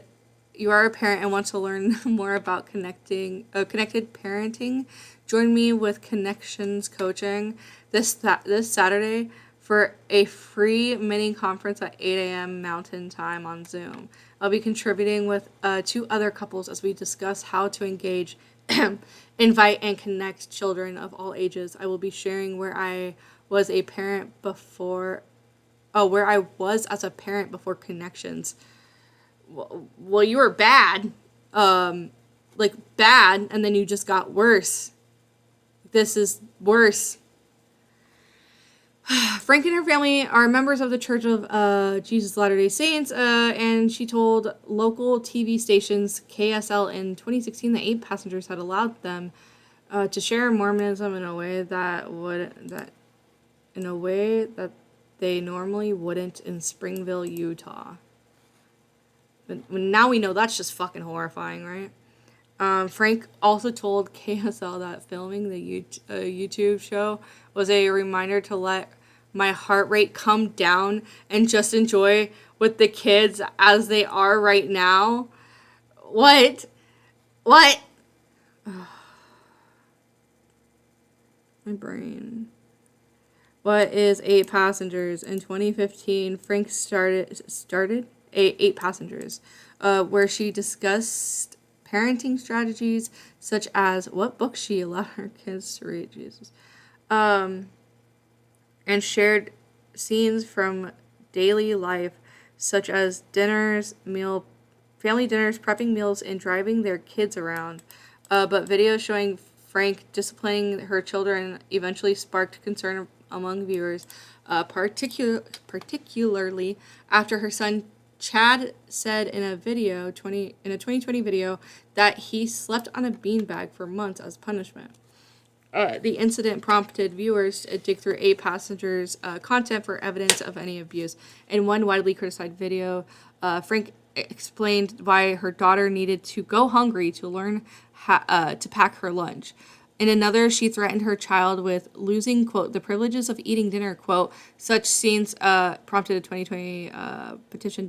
you are a parent and want to learn more about connected parenting, join me with Connections Coaching this Saturday for a free mini conference at 8 a.m. Mountain Time on Zoom. I'll be contributing with 2 other couples as we discuss how to engage, invite, and connect children of all ages. I will be sharing where I was as a parent before Connections. Well, you were bad. Like bad, and then you just got worse. This is worse. Frank and her family are members of the Church of Jesus Latter-day Saints, and she told local TV stations KSL in 2016 that 8 passengers had allowed them to share Mormonism in a way that they normally wouldn't in Springville, Utah. But now we know that's just fucking horrifying, right? Frank also told KSL that filming the YouTube show was a reminder to let my heart rate come down and just enjoy with the kids as they are right now. What? My brain. What is 8 passengers? In 2015, Frank started 8 passengers, where she discussed parenting strategies such as what books she allowed her kids to read, Jesus, and shared scenes from daily life such as family dinners, prepping meals, and driving their kids around. But videos showing Frank disciplining her children eventually sparked concern among viewers, particularly after her son Chad said in a 2020 video that he slept on a beanbag for months as punishment. The incident prompted viewers to dig through 8 passengers' content for evidence of any abuse. In one widely criticized video, Frank explained why her daughter needed to go hungry to learn to pack her lunch. In another, she threatened her child with losing, quote, the privileges of eating dinner, quote. Such scenes prompted a 2020 petition,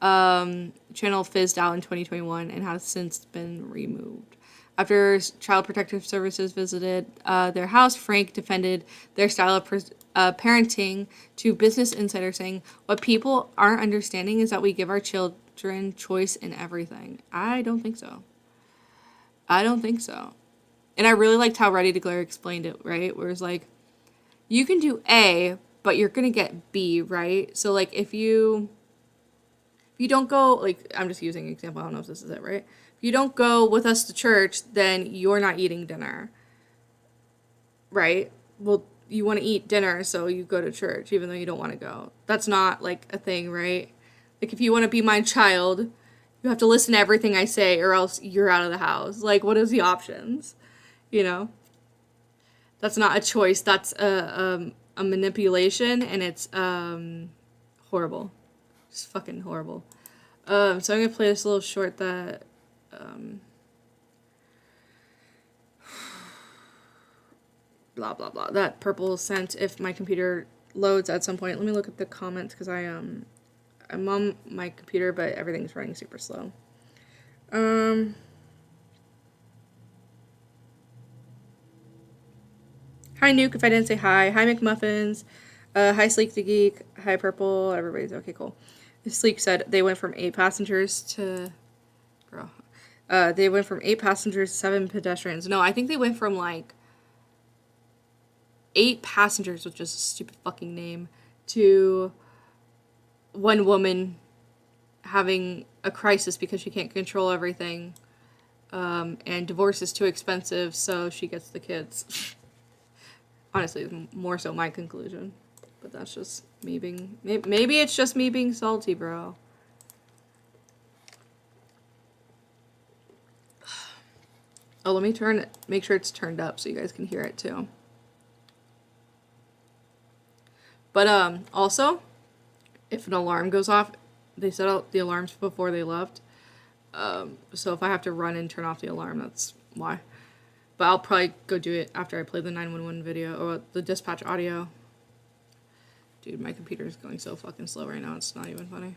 channel fizzed out in 2021 and has since been removed. After Child Protective Services visited their house, Frank defended their style of parenting to Business Insider, saying, what people aren't understanding is that we give our children choice in everything. I don't think so. And I really liked how Ready to Glare explained it, right? Where it's like, you can do A, but you're going to get B, right? So, like, if you don't go, like, I'm just using an example. I don't know if this is it, right? If you don't go with us to church, then you're not eating dinner, right? Well, you want to eat dinner, so you go to church, even though you don't want to go. That's not, like, a thing, right? Like, if you want to be my child, you have to listen to everything I say, or else you're out of the house. Like, what is the options? You know? That's not a choice. That's a manipulation, and it's horrible. It's fucking horrible. So I'm going to play this little short that... blah, blah, blah. That Purple sent if my computer loads at some point. Let me look at the comments, because I'm on my computer, but everything's running super slow. Hi, Nuke, if I didn't say hi. Hi, McMuffins. Hi, Sleek the Geek. Hi, Purple. Everybody's okay, cool. Sleek said they went from 8 passengers to... Girl. They went from 8 passengers to 7 pedestrians. No, I think they went from, like, 8 passengers, which is a stupid fucking name, to 1 woman having a crisis because she can't control everything. And divorce is too expensive, so she gets the kids. Honestly, more so my conclusion. But that's just me being... Maybe it's just me being salty, bro. Oh, let me make sure it's turned up so you guys can hear it too. But, also, if an alarm goes off, they set out the alarms before they left. So if I have to run and turn off the alarm, that's why. But I'll probably go do it after I play the 911 video or the dispatch audio. Dude, my computer is going so fucking slow right now, it's not even funny.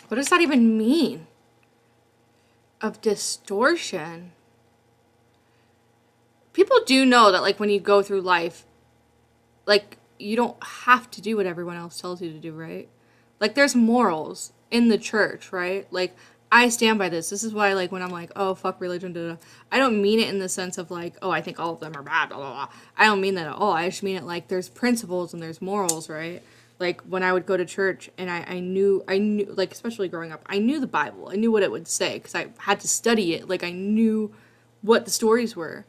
What does that even mean? Of distortion? People do know that, like, when you go through life, like, you don't have to do what everyone else tells you to do, right? Like, there's morals in the church, right? Like, I stand by this. This is why, like, when I'm like, oh, fuck religion, da, da, I don't mean it in the sense of, like, oh, I think all of them are bad, blah, blah, blah. I don't mean that at all. I just mean it like there's principles and there's morals, right? Like, when I would go to church and I knew, like, especially growing up, I knew the Bible. I knew what it would say because I had to study it. Like, I knew what the stories were.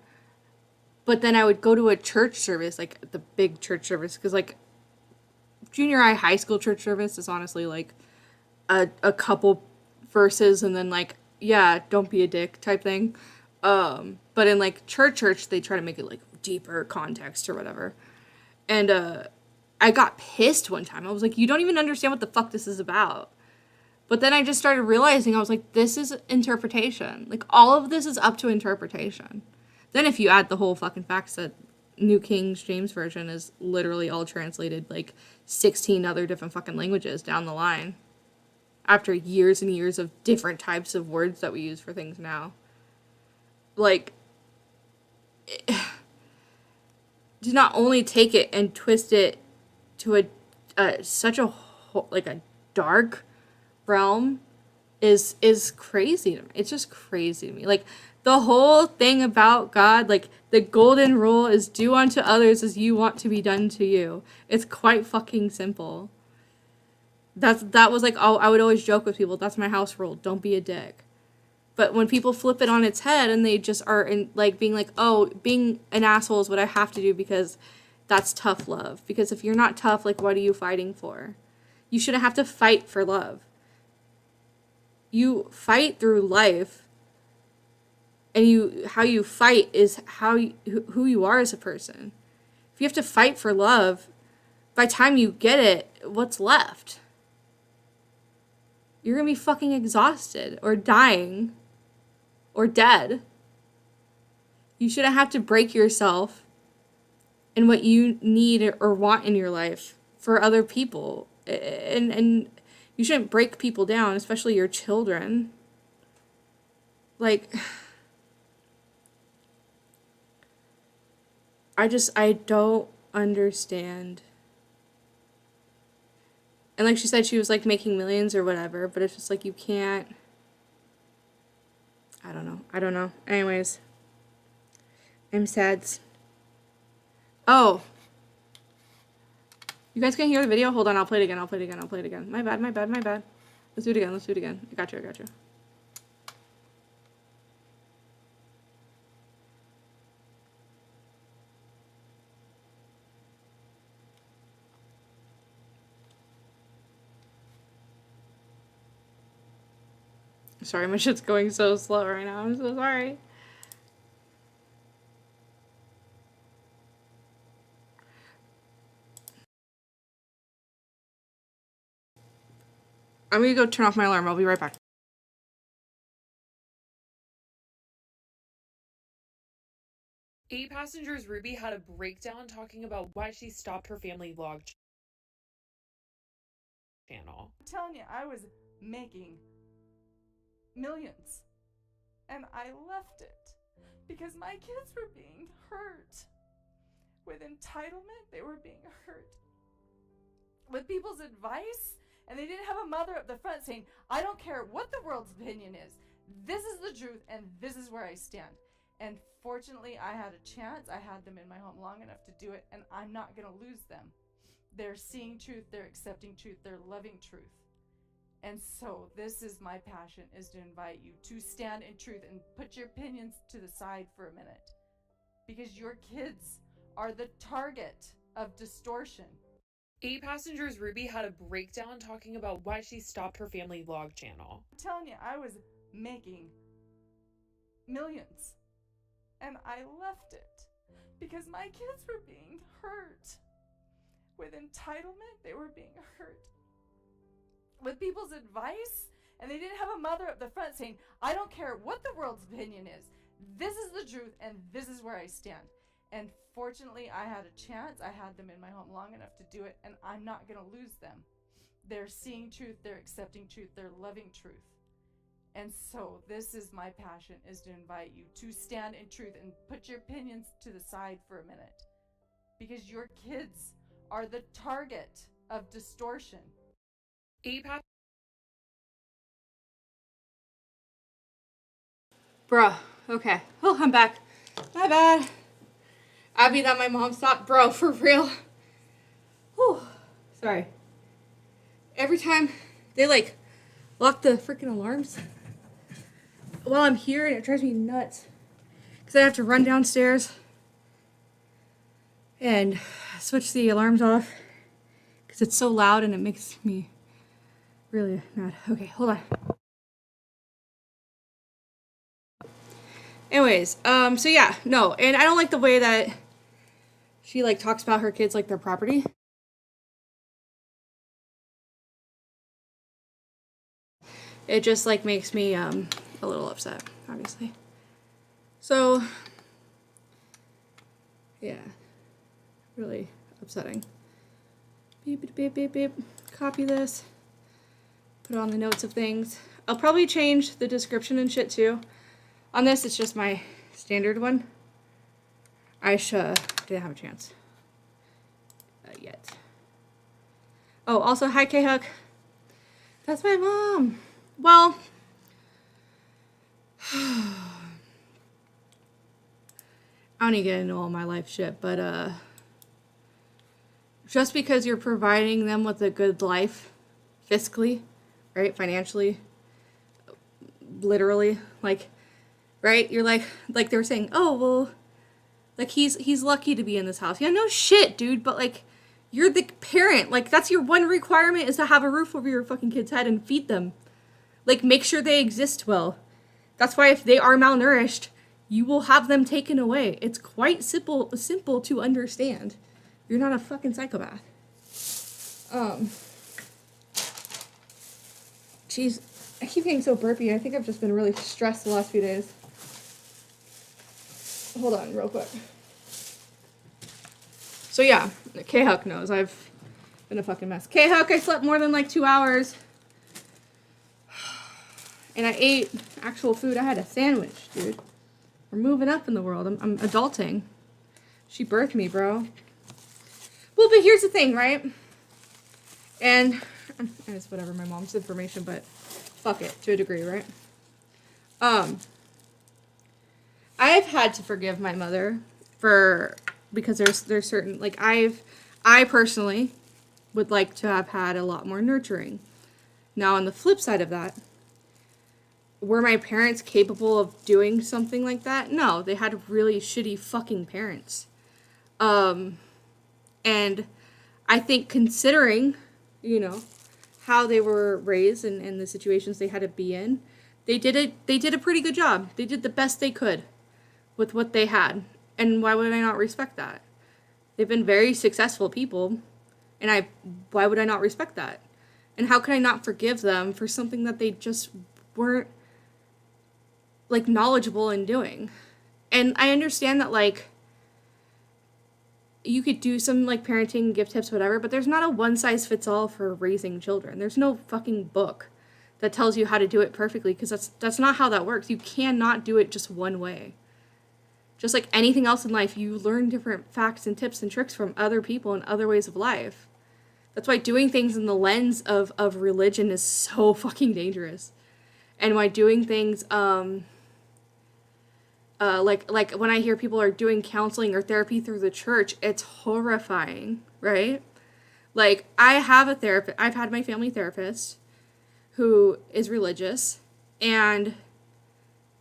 But then I would go to a church service, like, the big church service, because, like, junior high school church service is honestly, like, a couple verses and then, like, yeah, don't be a dick type thing. But in, like, church, they try to make it, like, deeper context or whatever. And, I got pissed one time. I was like, you don't even understand what the fuck this is about. But then I just started realizing, I was like, this is interpretation. Like, all of this is up to interpretation. Then if you add the whole fucking facts that New King James Version is literally all translated, like, 16 other different fucking languages down the line. After years and years of different types of words that we use for things now. Like, do not only take it and twist it to such a, like, a dark realm is crazy to me. It's just crazy to me. Like, the whole thing about God, like, the golden rule is do unto others as you want to be done to you. It's quite fucking simple. That was, like, oh, I would always joke with people, that's my house rule, don't be a dick. But when people flip it on its head and they just are, like, being like, oh, being an asshole is what I have to do because that's tough love. Because if you're not tough, like, what are you fighting for? You shouldn't have to fight for love. You fight through life, and how you fight is who you are as a person. If you have to fight for love, by the time you get it, what's left? You're gonna be fucking exhausted, or dying, or dead. You shouldn't have to break yourself in what you need or want in your life for other people. And you shouldn't break people down, especially your children. Like, I don't understand. And like she said, she was, like, making millions or whatever, but it's just like, you can't. I don't know. Anyways. I'm sad. Oh. You guys can hear the video? Hold on, I'll play it again. My bad. Let's do it again. I got you. Sorry, my shit's going so slow right now. I'm so sorry. I'm gonna go turn off my alarm. I'll be right back. 8 Passengers Ruby had a breakdown talking about why she stopped her family vlog channel. I'm telling you, I was making millions. And I left it because my kids were being hurt. With entitlement, they were being hurt. With people's advice, and they didn't have a mother up the front saying, I don't care what the world's opinion is. This is the truth, and this is where I stand. And fortunately, I had a chance. I had them in my home long enough to do it, and I'm not going to lose them. They're seeing truth, they're accepting truth, they're loving truth. And so this is my passion, is to invite you to stand in truth and put your opinions to the side for a minute. Because your kids are the target of distortion. 8 Passengers Ruby had a breakdown talking about why she stopped her family vlog channel. I'm telling you, I was making millions. And I left it because my kids were being hurt. With entitlement, they were being hurt. With people's advice, and they didn't have a mother up the front saying, I don't care what the world's opinion is. This is the truth, and this is where I stand. And fortunately, I had a chance. I had them in my home long enough to do it, and I'm not going to lose them. They're seeing truth, they're accepting truth, they're loving truth. And so this is my passion, is to invite you to stand in truth and put your opinions to the side for a minute. Because your kids are the target of distortion. 8 Bruh, okay. Oh, I'm back. My bad. Abby, that my mom stopped. Bro, for real. Whew. Sorry. Every time they, like, lock the freaking alarms while I'm here, and it drives me nuts. Because I have to run downstairs and switch the alarms off. Because it's so loud and it makes me really mad. Okay, hold on. Anyways, so yeah, no, and I don't like the way that she, like, talks about her kids like their property. It just, like, makes me, a little upset, obviously. So, yeah, really upsetting. Beep, beep, beep, beep, beep. Copy this. Put it on the notes of things. I'll probably change the description and shit, too. On this, it's just my standard one. I didn't have a chance yet. Oh, also, hi, K-Hook. That's my mom. Well, I don't need to get into all my life shit, but just because you're providing them with a good life, fiscally, right, financially, literally, like, right? You're like they were saying, oh, well, like, he's lucky to be in this house. Yeah, no shit, dude, but, like, you're the parent. Like, that's your one requirement, is to have a roof over your fucking kid's head and feed them. Like, make sure they exist well. That's why if they are malnourished, you will have them taken away. It's quite simple to understand. You're not a fucking psychopath. Jeez, I keep getting so burpy. I think I've just been really stressed the last few days. Hold on, real quick. So yeah, K-Huck knows I've been a fucking mess. K-Huck, I slept more than like 2 hours. And I ate actual food. I had a sandwich, dude. We're moving up in the world. I'm adulting. She birthed me, bro. Well, but here's the thing, right? And it's whatever, my mom's information, but fuck it, to a degree, right? I've had to forgive my mother because there's certain, like, I personally would like to have had a lot more nurturing. Now, on the flip side of that, were my parents capable of doing something like that? No, they had really shitty fucking parents. And I think, considering, you know, how they were raised and the situations they had to be in, They did a pretty good job. They did the best they could with what they had. And why would I not respect that? They've been very successful people, and why would I not respect that? And how could I not forgive them for something that they just weren't, like, knowledgeable in doing? And I understand that, like, you could do some, like, parenting, give tips, whatever, but there's not a one-size-fits-all for raising children. There's no fucking book that tells you how to do it perfectly, because that's not how that works. You cannot do it just one way. Just like anything else in life, you learn different facts and tips and tricks from other people and other ways of life. That's why doing things in the lens of religion is so fucking dangerous. And why doing things, like when I hear people are doing counseling or therapy through the church, it's horrifying, right? Like, I have a therapist, I've had my family therapist who is religious, and,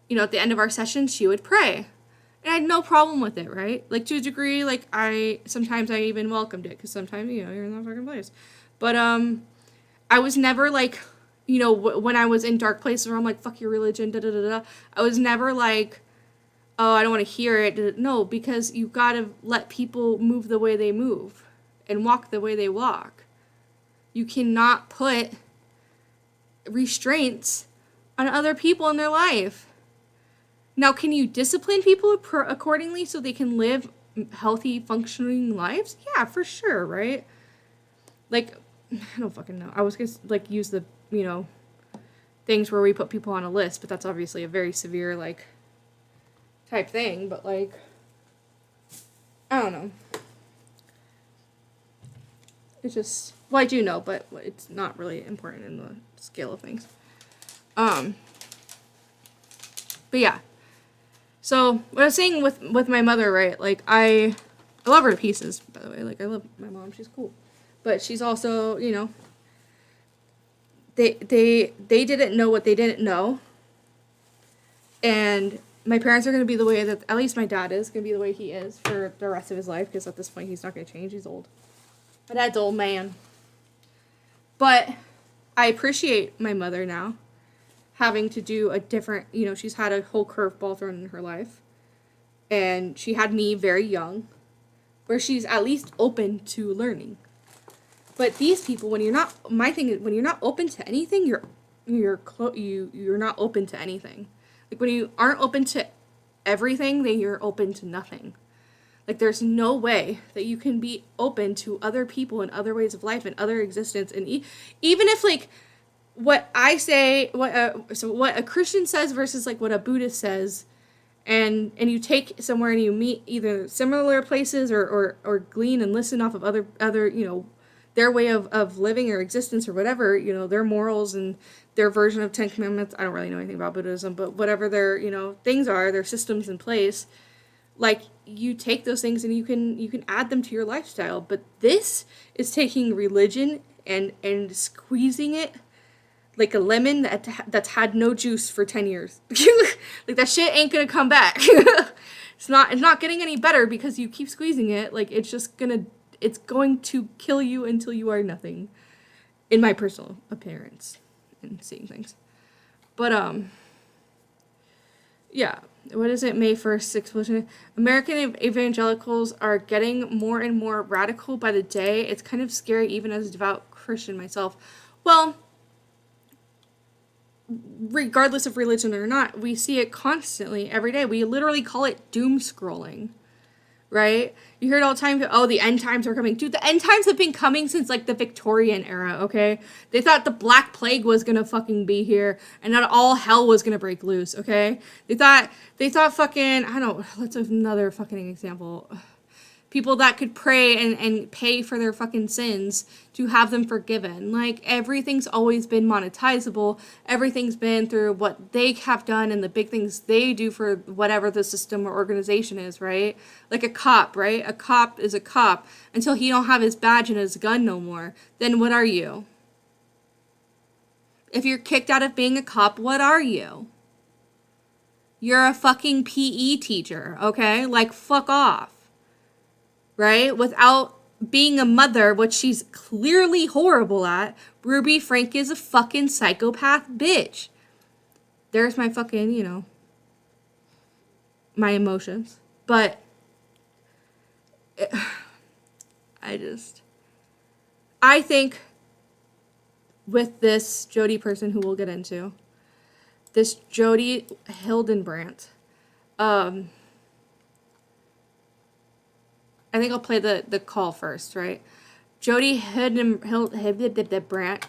you know, at the end of our session, she would pray. And I had no problem with it, right? Like, to a degree, like, sometimes I even welcomed it, because sometimes, you know, you're in that fucking place. But, I was never, like, you know, when I was in dark places where I'm like, fuck your religion, da-da-da-da, I was never like, oh, I don't want to hear it. No, because you gotta let people move the way they move, and walk the way they walk. You cannot put restraints on other people in their life. Now, can you discipline people accordingly so they can live healthy, functioning lives? Yeah, for sure, right? Like, I don't fucking know. I was gonna, like, use the, you know, things where we put people on a list, but that's obviously a very severe, like, type thing, but, like, I don't know. It's just, well, I do know, but it's not really important in the scale of things. But yeah. So, what I was saying with my mother, right, like, I love her to pieces, by the way, like, I love my mom, she's cool, but she's also, you know, they didn't know what they didn't know, and my parents are going to be the way that, at least my dad is, going to be the way he is for the rest of his life, because at this point, he's not going to change, he's old. My dad's old man. But I appreciate my mother now, having to do a different, you know, she's had a whole curveball thrown in her life. And she had me very young, where she's at least open to learning. But these people, when you're not, my thing is, when you're not open to anything, you're not open to anything. Like, when you aren't open to everything, then you're open to nothing. Like, there's no way that you can be open to other people and other ways of life and other existence. And even if, like, what I say, what a Christian says versus, like, what a Buddhist says, and you take somewhere and you meet either similar places or glean and listen off of other, you know, their way of living or existence or whatever, you know, their morals and their version of 10 Commandments. I don't really know anything about Buddhism, but whatever their, you know, things are, their systems in place, like, you take those things and you can add them to your lifestyle. But this is taking religion and squeezing it like a lemon that's had no juice for 10 years. Like, that shit ain't gonna come back. It's not getting any better because you keep squeezing it. Like, it's going to kill you until you are nothing, in my personal appearance and seeing things. But yeah, what is it? May 1st, explosion. American evangelicals are getting more and more radical by the day. It's kind of scary, even as a devout Christian myself. Well, regardless of religion or not, we see it constantly, every day. We literally call it doom scrolling, right? You hear it all the time, oh, the end times are coming. Dude, the end times have been coming since, like, the Victorian era, okay? They thought the Black Plague was gonna fucking be here, and that all hell was gonna break loose, okay? They thought fucking, I don't, let's have another fucking example. People that could pray and pay for their fucking sins to have them forgiven. Like, everything's always been monetizable. Everything's been through what they have done and the big things they do for whatever the system or organization is, right? Like a cop, right? A cop is a cop until he don't have his badge and his gun no more. Then what are you? If you're kicked out of being a cop, what are you? You're a fucking PE teacher, okay? Like, fuck off. Right? Without being a mother, which she's clearly horrible at, Ruby Frank is a fucking psychopath bitch. there's my fucking, you know, my emotions. But I think with this Jody person who we'll get into, this Jody Hildenbrandt, I think I'll play the call first, right? Jody Hildenbrandt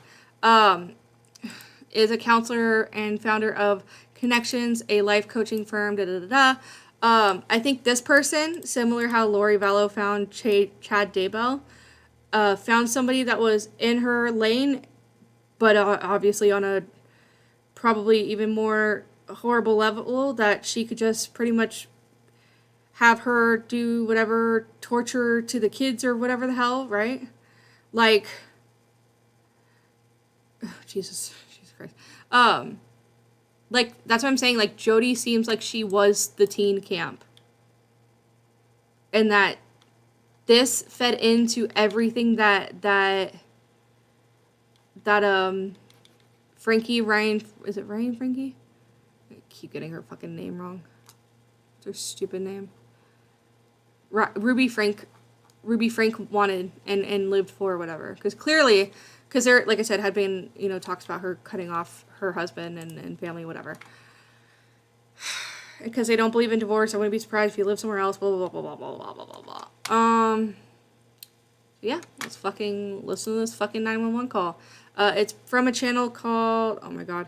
is a counselor and founder of Connections, a life coaching firm, I think this person, similar how Lori Vallow found Chad Daybell, found somebody that was in her lane, but obviously on a probably even more horrible level, that she could just pretty much have her do whatever torture to the kids or whatever the hell, right? Like, Jesus Christ. Like, that's what I'm saying. Like, Jody seems like she was the teen camp. And that this fed into everything that Frankie, Ryan, is it Ryan Frankie? I keep getting her fucking name wrong. It's her stupid name. Ruby Frank wanted and lived for, or whatever. Because clearly, because there, like I said, had been, you know, talks about her cutting off her husband and family, whatever. Because they don't believe in divorce. I wouldn't be surprised if you live somewhere else, blah, blah, blah, blah, blah, blah, blah, blah, blah. Yeah, let's fucking listen to this fucking 911 call. It's from a channel called, oh my god,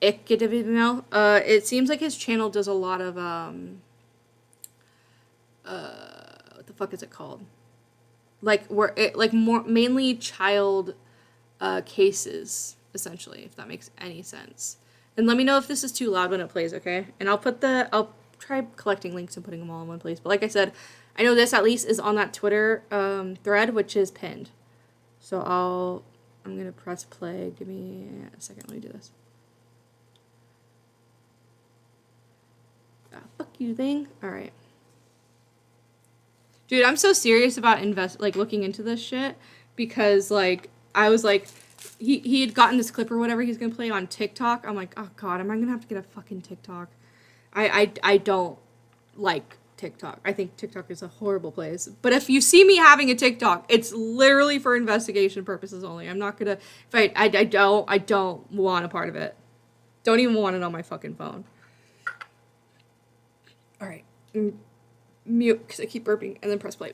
Ikkedivimel. It seems like his channel does a lot of, what the fuck is it called? Like, where it, like, more, mainly child, cases, essentially, if that makes any sense. And let me know if this is too loud when it plays, okay? And I'll try collecting links and putting them all in one place. But like I said, I know this at least is on that Twitter thread, which is pinned. So I'm gonna press play. Give me a second, let me do this. Ah, fuck you thing. Alright. Dude, I'm so serious about looking into this shit, because like I was like, he had gotten this clip or whatever he's gonna play on TikTok. I'm like, oh god, am I gonna have to get a fucking TikTok? I don't like TikTok. I think TikTok is a horrible place. But if you see me having a TikTok, it's literally for investigation purposes only. I'm not gonna, if I don't want a part of it. Don't even want it on my fucking phone. All right, mute because I keep burping, and then press play.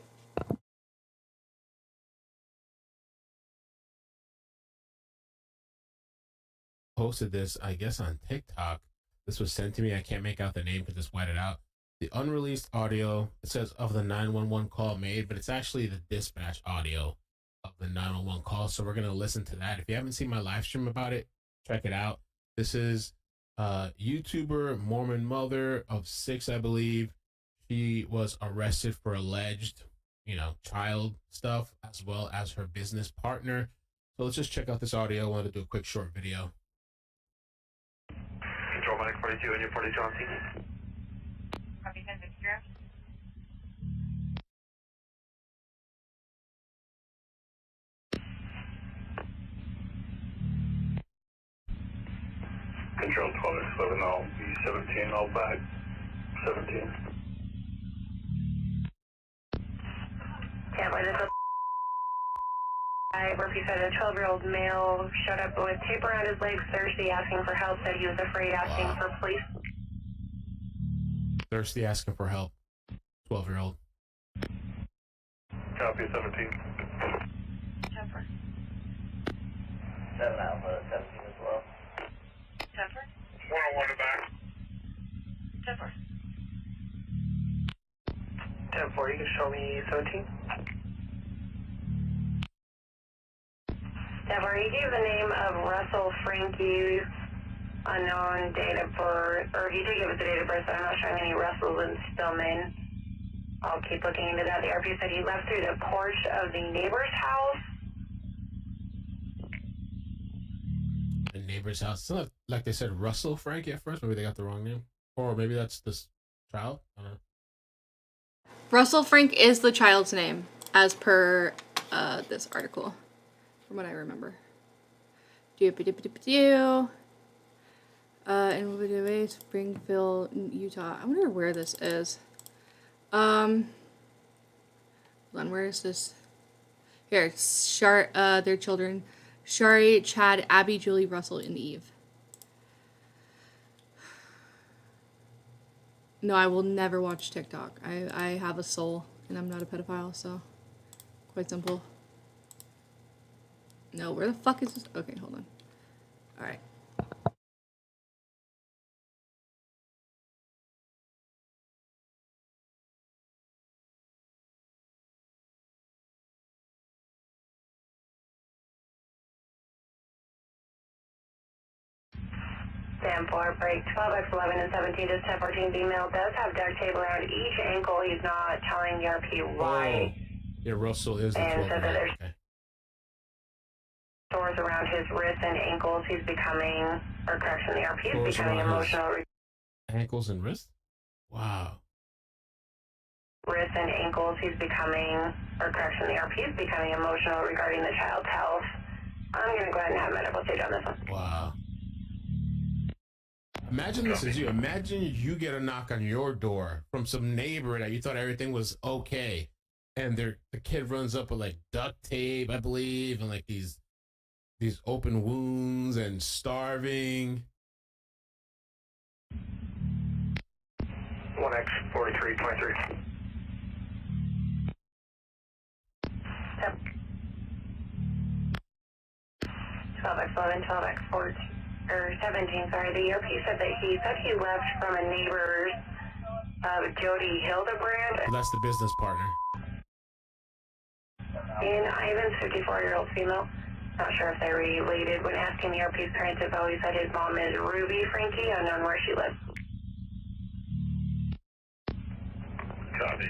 Posted this, I guess, on TikTok. This was sent to me. I can't make out the name because it's whited out. The unreleased audio, it says, of the 911 call made, but it's actually the dispatch audio of the 911 call. So we're going to listen to that. If you haven't seen my live stream about it, check it out. This is YouTuber Mormon mother of 6, I believe. She was arrested for alleged, child stuff, as well as her business partner. So let's just check out this audio. I wanted to do a quick short video. Control Medic 42 and your 42 on scene. Copy 10 Victor. Control 12 all B17 all back 17. Tampa, this is repeat that a 12-year-old male showed up with tape around his legs Thursday asking for help, said he was afraid, asking for police. Thirsty, asking for help. 12-year-old. Copy 17. Temper. 7 Alpha, 17 as well. Temper. 101 to back. Temper. 10-4, you can show me 17. Temper, he gave the name of Russell Frankie, unknown date of birth, or he did give us the date of birth, but I'm not showing any Russells in Stillman. I'll keep looking into that. The RP said he left through the porch of the neighbor's house. The neighbor's house. It's not like they said Russell Frankie at first. Maybe they got the wrong name. Or maybe that's this child. I don't know. Russell Frank is the child's name, as per this article, from what I remember. In Woodaway, Springfield, Utah. I wonder where this is. Hold on, where is this? Here, it's their children. Shari, Chad, Abby, Julie, Russell, and Eve. No, I will never watch TikTok. I have a soul, and I'm not a pedophile, so quite simple. No, where the fuck is this? Okay, hold on. Alright. Stand for break 12x11 and 17 to 1014. Female does have duct tape around each ankle. He's not telling the RP why. Yeah, Russell is the And 12th so that man. there's Okay. sores around his wrists and ankles. He's becoming, or correction, the RP is Sores becoming around his emotional. ankles and wrists? Wow. Wrists and ankles. He's becoming, or correction, the RP is becoming emotional regarding the child's health. I'm going to go ahead and have medical stage on this one. Wow. Imagine this is you. Imagine you get a knock on your door from some neighbor that you thought everything was okay, and the kid runs up with like duct tape, I believe, and like these open wounds and starving. 1X 4323. Yep. 12x11, 12x14. Or 17, sorry, the ERP said that he left from a neighbor's, Jody Hildebrand Well, that's the business partner. in Ivan's 54-year-old female. Not sure if they're related. When asking the ERP's parents info, he said his mom is Ruby Frankie, unknown where she lives. Copy.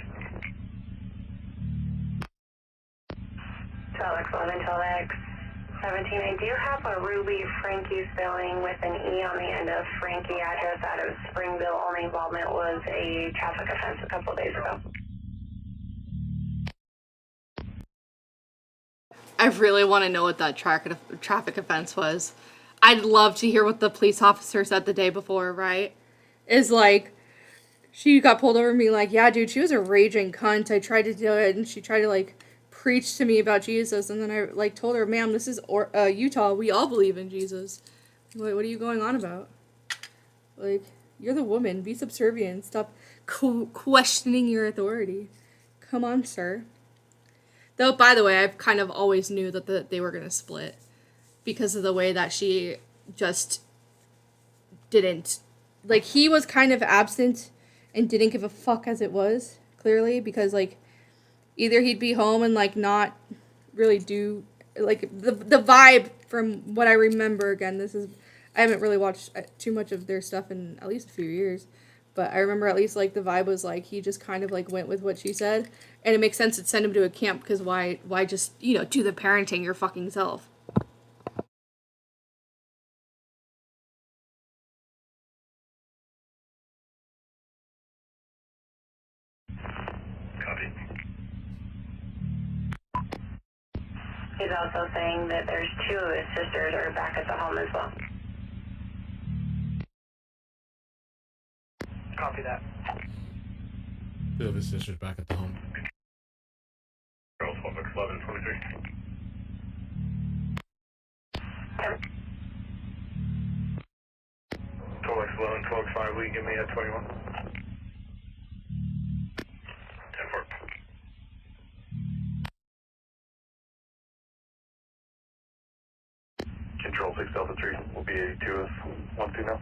12x11, 12x17. I do have a Ruby Frankie spelling with an E on the end of Frankie address out of Springville. Only involvement was a traffic offense a couple days ago. I really want to know what that traffic offense was. I'd love to hear what the police officer said the day before, right? Is like, she got pulled over and being like, yeah, dude, she was a raging cunt. I tried to do it, and she tried to, like, preach to me about Jesus, and then I, like, told her, ma'am, this is Utah. We all believe in Jesus. What are you going on about? Like, you're the woman. Be subservient. Stop questioning your authority. Come on, sir. Though, by the way, I kind of always knew that they were going to split because of the way that she just didn't. Like, he was kind of absent and didn't give a fuck as it was, clearly, because, like, either he'd be home and, like, not really do, like, the vibe from what I remember, again, I haven't really watched too much of their stuff in at least a few years. But I remember at least, like, the vibe was, like, he just kind of, like, went with what she said. And it makes sense to send him to a camp, because why just, do the parenting your fucking self? Copy. He's also saying that there's two of his sisters are back at the home as well. Copy that. Two of his sisters back at the home. Girl 12x11 23. Yep. 12x11 12x5. Will you give me a 21? 10-4. Control 6 Delta 3 will be 82 as 1 female.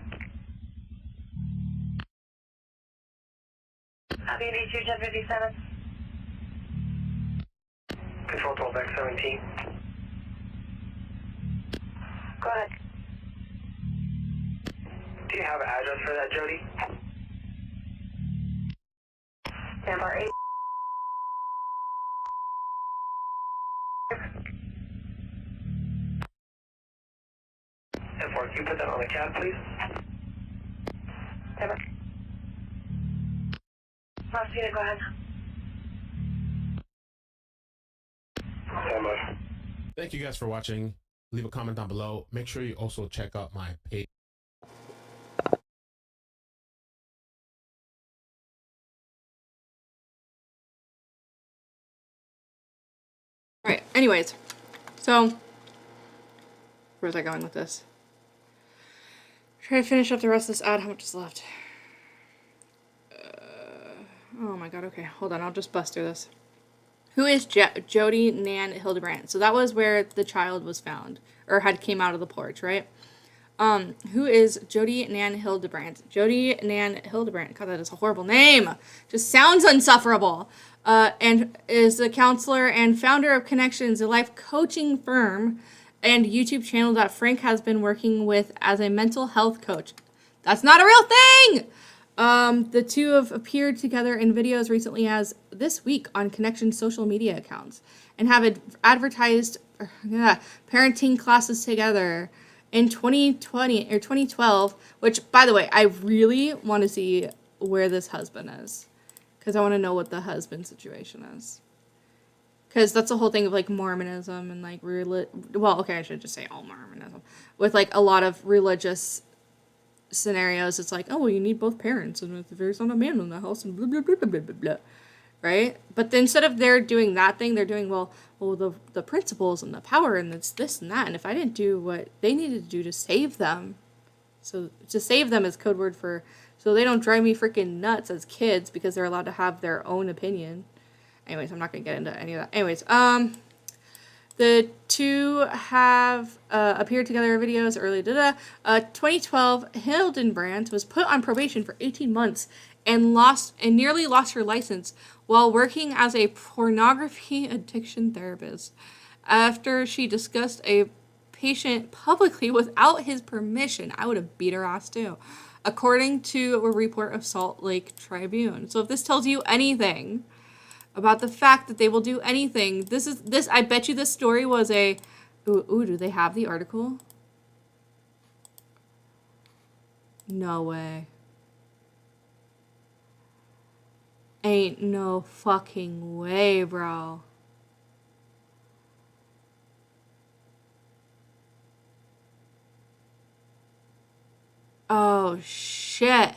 Copy 82, 1057. Control 12x17. Go ahead. Do you have an address for that, Jody? Stand by 8. And can you put that on the cab, please? Stand by. Rosita, go ahead. Stand by. Thank you guys for watching. Leave a comment down below. Make sure you also check out my page. Anyways, so where's I going with this? Try to finish up the rest of this ad. How much is left? Oh my god, okay. Hold on, I'll just bust through this. Who is Jody Nan Hildebrandt? So that was where the child was found, or had came out of the porch, right? Who is Jody Nan Hildebrandt? Jody Nan Hildebrandt. God, that is a horrible name. Just sounds insufferable. And is the counselor and founder of Connections, a life coaching firm, and YouTube channel that Frank has been working with as a mental health coach. That's not a real thing! The two have appeared together in videos recently as this week on Connection's social media accounts and have advertised parenting classes together in 2020 or 2012, which, by the way, I really want to see where this husband is because I want to know what the husband situation is. Because that's the whole thing of, like, Mormonism and, like, well, okay, I should just say all Mormonism. With, like, a lot of religious scenarios, it's like, oh, well, you need both parents, and if there's not a man in the house, and blah, blah, blah, blah, blah, blah, right? But then instead of they're doing that thing, they're doing, well, the principles and the power, and it's this and that, and if I didn't do what they needed to do to save them, so to save them is code word for, so they don't drive me freaking nuts as kids because they're allowed to have their own opinion. Anyways, I'm not going to get into any of that. Anyways, the two have appeared together in videos early. 2012, Hildebrandt was put on probation for 18 months and nearly lost her license while working as a pornography addiction therapist after she discussed a patient publicly without his permission. I would have beat her ass too, according to a report of Salt Lake Tribune. So if this tells you anything about the fact that they will do anything, I bet you this story was a, ooh, do they have the article? No way. Ain't no fucking way, bro. Oh, shit.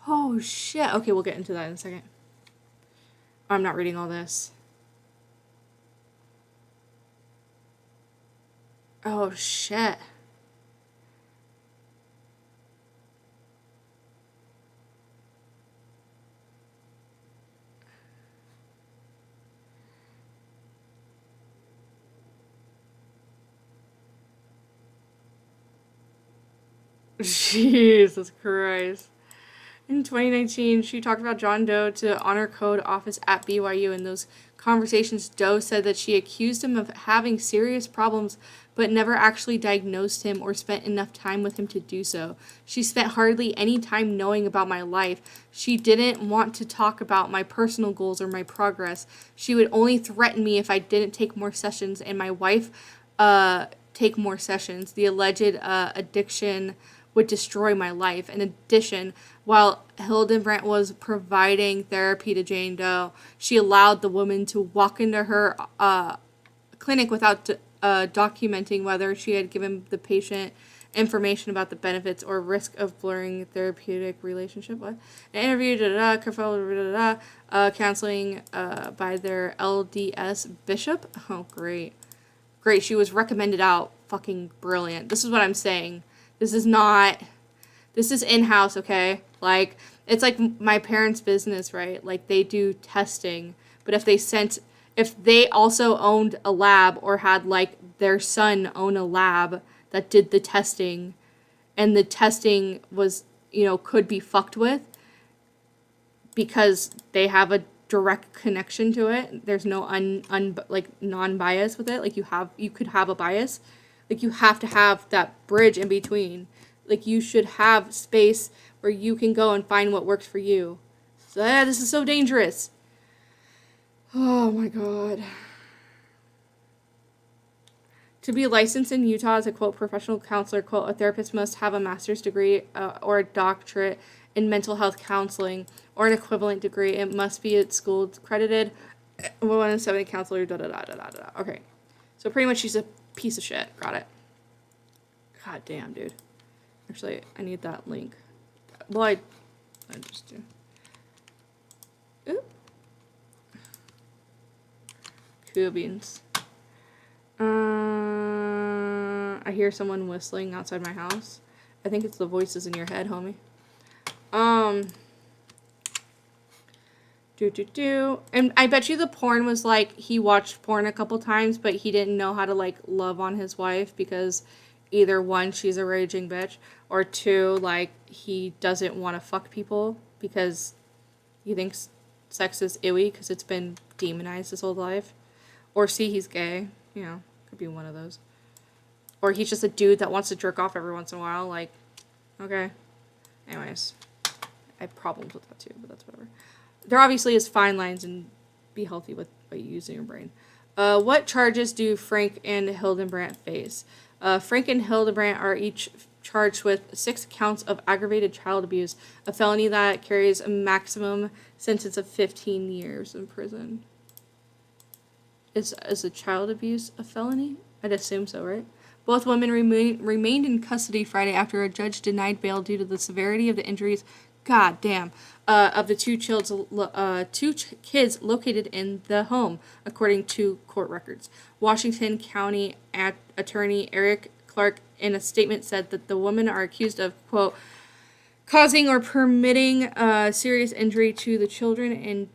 Oh, shit. Okay, we'll get into that in a second. I'm not reading all this. Oh, shit. Jesus Christ. In 2019, she talked about John Doe to Honor Code office at BYU. In those conversations, Doe said that she accused him of having serious problems but never actually diagnosed him or spent enough time with him to do so. She spent hardly any time knowing about my life. She didn't want to talk about my personal goals or my progress. She would only threaten me if I didn't take more sessions, and my wife take more sessions. The alleged addiction would destroy my life. In addition, while Hildebrandt was providing therapy to Jane Doe, she allowed the woman to walk into her clinic without documenting whether she had given the patient information about the benefits or risk of blurring therapeutic relationship. What? An interview, counseling by their LDS bishop. Oh, great. Great, she was recommended out. Fucking brilliant. This is what I'm saying. This is in-house, okay? Like, it's like my parents' business, right? Like, they do testing, but if they also owned a lab or had, like, their son own a lab that did the testing, and the testing was, could be fucked with because they have a direct connection to it. There's no non-bias with it. Like, you could have a bias. Like, you have to have that bridge in between. Like, you should have space where you can go and find what works for you. So, this is so dangerous. Oh, my God. To be licensed in Utah as a, quote, professional counselor, quote, a therapist must have a master's degree or a doctorate in mental health counseling or an equivalent degree. It must be at school accredited. 170 counselor, Okay. So, pretty much she's a piece of shit. Got it. God damn, dude. Actually, I need that link. Well, I just do. Oop. Cool beans. I hear someone whistling outside my house. I think it's the voices in your head, homie. And I bet you the porn was like he watched porn a couple times, but he didn't know how to like love on his wife because either one, she's a raging bitch, or two, like he doesn't want to fuck people because he thinks sex is icky because it's been demonized his whole life, or C, he's gay. You know, could be one of those. Or he's just a dude that wants to jerk off every once in a while. Like, okay. Anyways, I have problems with that too, but that's whatever. There obviously is fine lines, and be healthy with by using your brain. What charges do Frank and Hildebrandt face? Frank and Hildebrandt are each charged with 6 counts of aggravated child abuse, a felony that carries a maximum sentence of 15 years in prison. Is a child abuse a felony? I'd assume so, right? Both women remained in custody Friday after a judge denied bail due to the severity of the injuries. God damn. Of the two kids located in the home, according to court records. Washington County Attorney Eric Clark, in a statement, said that the women are accused of, quote, causing or permitting serious injury to the children and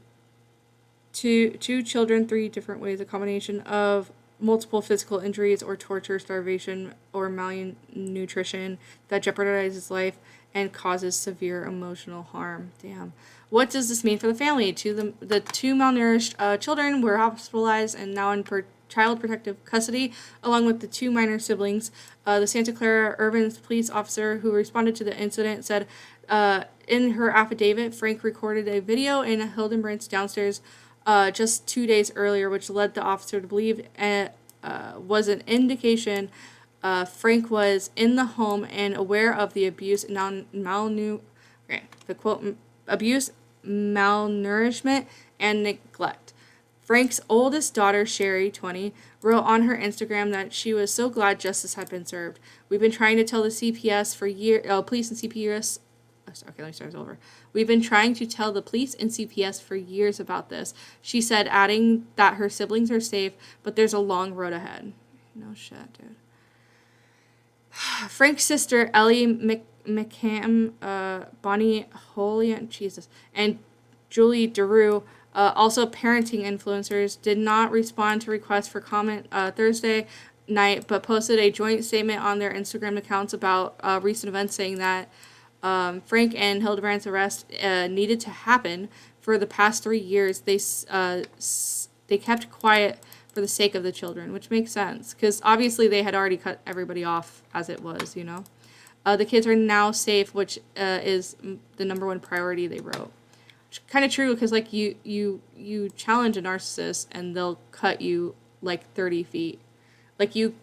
to children 3 different ways, a combination of multiple physical injuries or torture, starvation, or malnutrition that jeopardizes life and causes severe emotional harm. Damn. What does this mean for the family? The 2 malnourished children were hospitalized and now in child protective custody, along with the 2 minor siblings. The Santa Clara Urban police officer who responded to the incident said in her affidavit, Frank recorded a video in Hildenbrandt's downstairs just 2 days earlier, which led the officer to believe was an indication Frank was in the home and aware of the abuse abuse, malnourishment, and neglect. Frank's oldest daughter, Sherry, 20, wrote on her Instagram that she was so glad justice had been served. We've been trying to tell the CPS for police and CPS. Okay, let me start over. We've been trying to tell the police and CPS for years about this, she said, adding that her siblings are safe, but there's a long road ahead. No shit, dude. Frank's sister, Ellie McCam, Bonnie Holian, Jesus, and Julie DeRue, also parenting influencers, did not respond to requests for comment Thursday night, but posted a joint statement on their Instagram accounts about recent events, saying that Frank and Hildebrandt's arrest needed to happen. For the past 3 years, they kept quiet for the sake of the children, which makes sense, because obviously they had already cut everybody off as it was, you know. The kids are now safe, which is the number 1 priority, they wrote. Kind of true, because like you challenge a narcissist and they'll cut you like 30 feet. Like you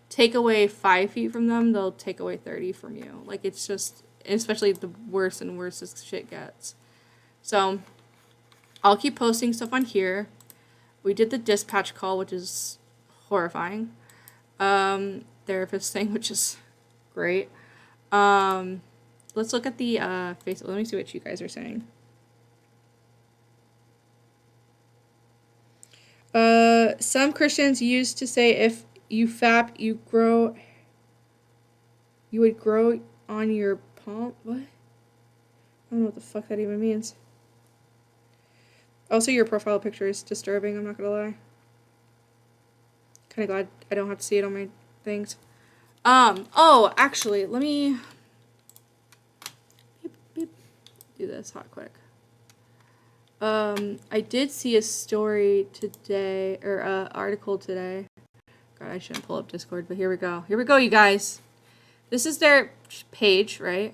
take away 5 feet from them, they'll take away 30 from you. Like it's just, especially the worse and worse this shit gets. So I'll keep posting stuff on here. We did the dispatch call, which is horrifying. Therapist thing, which is great. Let's look at the Facebook. Let me see what you guys are saying. Some Christians used to say if you fap, you would grow on your palm. What? I don't know what the fuck that even means. Also, your profile picture is disturbing, I'm not gonna lie. Kinda glad I don't have to see it on my things. Oh, actually, let me do this hot quick. I did see a story today, or a article today. God, I shouldn't pull up Discord, but here we go. Here we go, you guys. This is their page, right?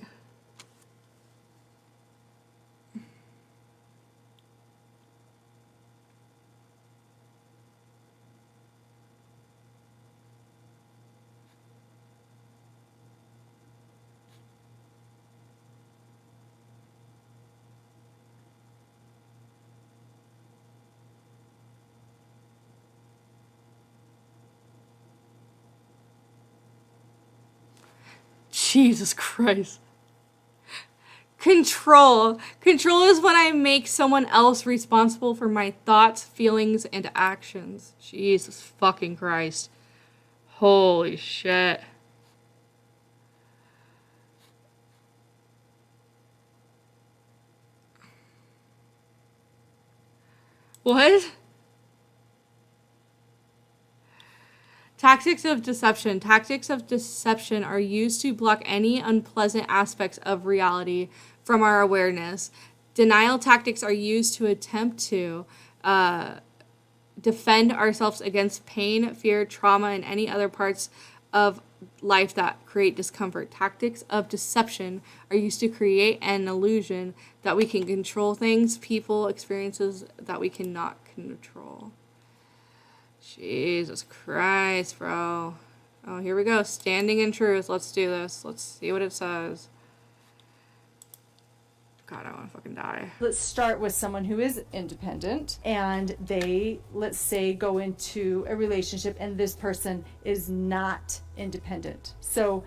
Jesus Christ. Control. Control is when I make someone else responsible for my thoughts, feelings, and actions. Jesus fucking Christ. Holy shit. What? Tactics of deception. Tactics of deception are used to block any unpleasant aspects of reality from our awareness. Denial tactics are used to attempt to defend ourselves against pain, fear, trauma, and any other parts of life that create discomfort. Tactics of deception are used to create an illusion that we can control things, people, experiences that we cannot control. Jesus Christ, bro. Oh, here we go. Standing in truth. Let's do this. Let's see what it says. God, I want to fucking die. Let's start with someone who is independent and they, let's say, go into a relationship and this person is not independent. So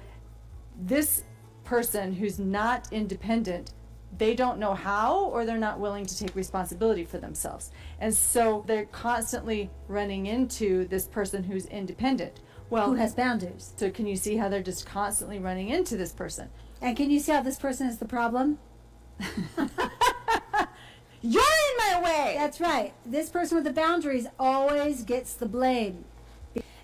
this person who's not independent, they don't know how, or they're not willing to take responsibility for themselves. And so they're constantly running into this person who's independent. Well, who has boundaries. so can you see how they're just constantly running into this person? And can you see how this person is the problem? You're in my way! That's right. This person with the boundaries always gets the blame.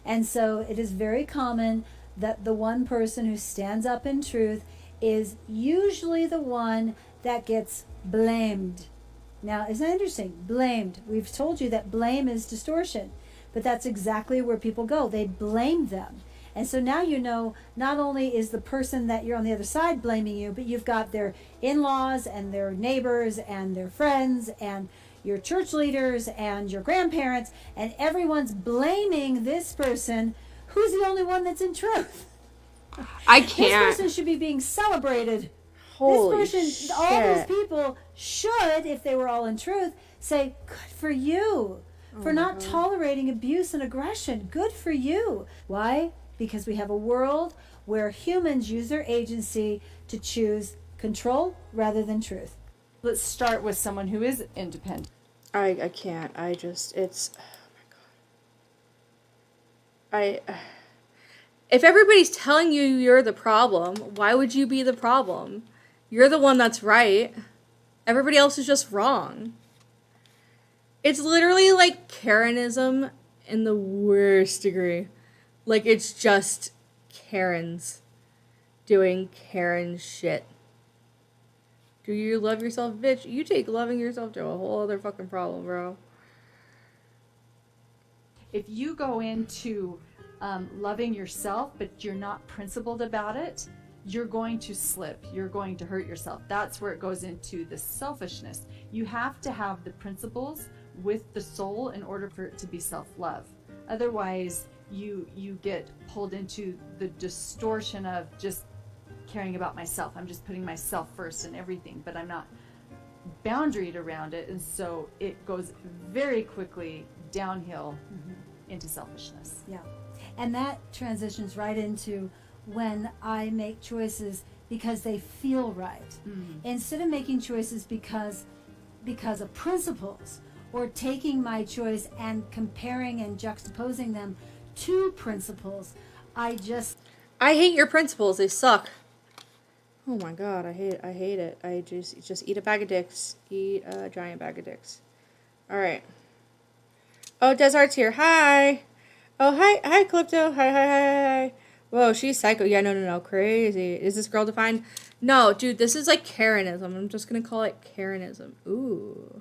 And so it is very common that the one person who stands up in truth is usually the one that gets blamed. Now, isn't that interesting? Blamed. We've told you that blame is distortion, but that's exactly where people go. They blame them. And so now you know, not only is the person that you're on the other side blaming you, but you've got their in-laws and their neighbors and their friends and your church leaders and your grandparents, and everyone's blaming this person who's the only one that's in truth. I can't. This person should be being celebrated. Holy this person, shit. all those people should, if they were all in truth, say, good for you for not tolerating abuse and aggression. Good for you. Why? Because we have a world where humans use their agency to choose control rather than truth. Let's start with someone who is independent. I can't. I just, it's, oh my God. If everybody's telling you you're the problem, why would you be the problem? You're the one that's right. Everybody else is just wrong. It's literally like Karenism in the worst degree. Like, it's just Karens doing Karen shit. Do you love yourself, bitch? You take loving yourself to a whole other fucking problem, bro. If you go into loving yourself, but you're not principled about it, you're going to slip. You're going to hurt yourself. That's where it goes into the selfishness. You have to have the principles with the soul in order for it to be self-love. Otherwise, you get pulled into the distortion of just caring about myself. I'm just putting myself first in everything, but I'm not boundaried around it, and so it goes very quickly downhill into selfishness. Yeah. And that transitions right into when I make choices because they feel right. Instead of making choices because of principles, or taking my choice and comparing and juxtaposing them to principles, I hate your principles. They suck. Oh my God, I hate it. I just eat a bag of dicks. Eat a giant bag of dicks. All right. Oh, Desart's here. Hi. Oh, hi, Calypto. Hi. Whoa, she's psycho. Yeah, no, crazy. Is this girl defined? No, dude, this is like Karenism. I'm just gonna call it Karenism. Ooh.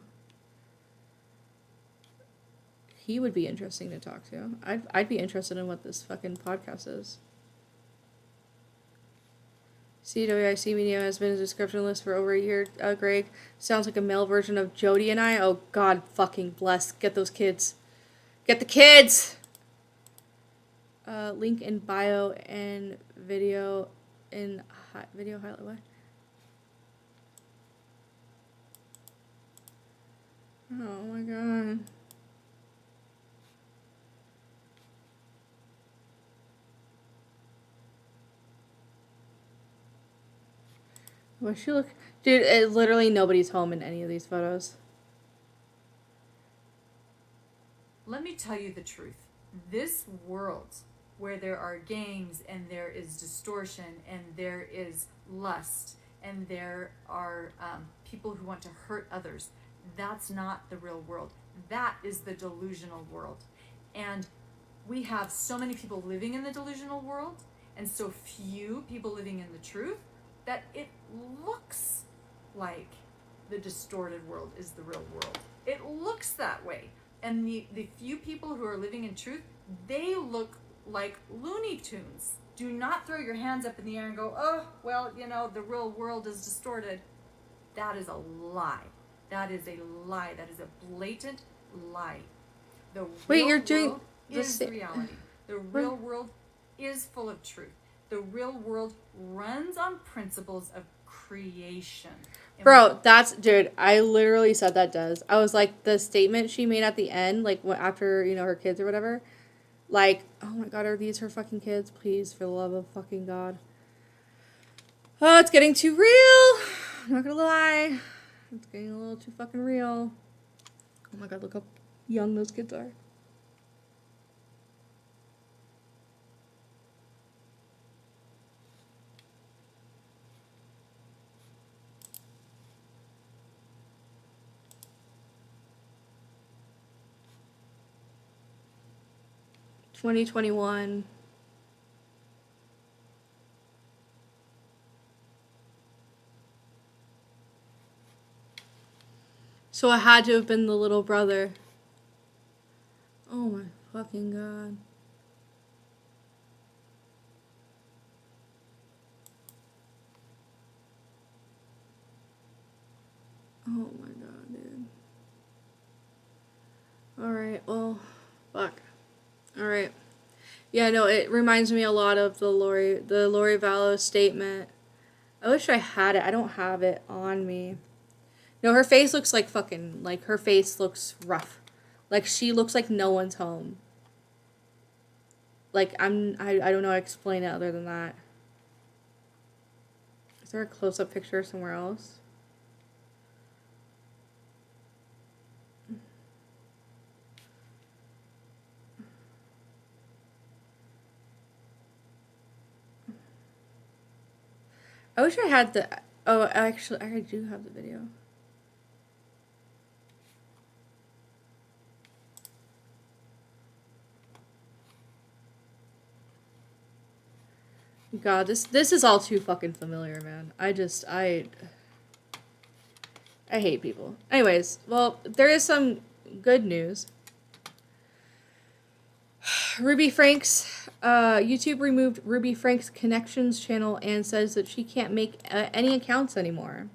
He would be interesting to talk to. I'd be interested in what this fucking podcast is. CWIC Media has been a description list for over a year, Greg. Sounds like a male version of Jody and I. Oh, God fucking bless. Get those kids. Get the kids! Link in bio and video in video highlight. What? Oh my God. What she look? Dude, literally nobody's home in any of these photos. Let me tell you the truth. This world where there are gangs and there is distortion and there is lust and there are people who want to hurt others, that's not the real world. That is the delusional world. And we have so many people living in the delusional world and so few people living in the truth that it looks like the distorted world is the real world. It looks that way. And the few people who are living in truth, they look like Looney Tunes. Do not throw your hands up in the air and go, oh, well, you know, the real world is distorted. That is a lie. That is a lie. That is a blatant lie. The Wait, real you're doing world is reality. The real world is full of truth. The real world runs on principles of creation. Bro, that's, dude, I literally said that, Des. I was like, the statement she made at the end, like, after, you know, her kids or whatever, like, oh my god, are these her fucking kids? Please, for the love of fucking God. Oh, it's getting too real. I'm not gonna lie. It's getting a little too fucking real. Oh my god, look how young those kids are. $2021. So it had to have been the little brother. Oh my fucking god. Oh my god, dude. Alright, well, fuck. Alright. Yeah, no, it reminds me a lot of the Lori Vallow statement. I wish I had it. I don't have it on me. No, her face looks like fucking, like, her face looks rough. Like, she looks like no one's home. Like, I don't know how to explain it other than that. Is there a close-up picture somewhere else? I wish I had the... Oh, actually, I do have the video. God, this is all too fucking familiar, man. I hate people. Anyways, well, there is some good news. Ruby Frank's, YouTube removed Ruby Frank's Connections channel and says that she can't make any accounts anymore.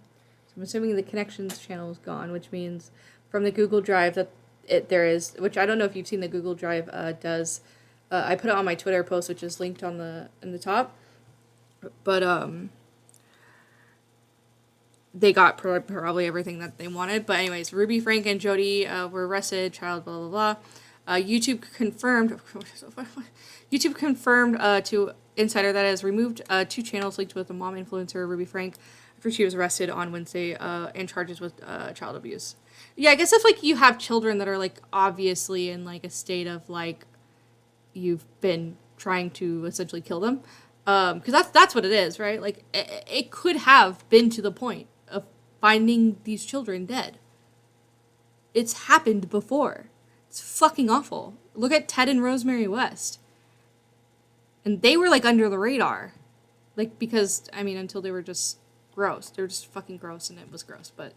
So I'm assuming the Connections channel is gone, which means from the Google Drive that there is, which I don't know if you've seen the Google Drive does. I put it on my Twitter post, which is linked on in the top. But they got probably everything that they wanted. But anyways, Ruby Frank and Jody were arrested. Child, blah blah blah. YouTube confirmed to Insider that has removed 2 channels linked with the mom influencer Ruby Frank after she was arrested on Wednesday and charges with child abuse. Yeah, I guess if like you have children that are like obviously in like a state of like you've been trying to essentially kill them, because that's what it is, right? Like it could have been to the point of finding these children dead. It's happened before. It's fucking awful. Look at Ted and Rosemary West. And they were, like, under the radar. Like, because, I mean, until they were just gross. They were just fucking gross, and it was gross. But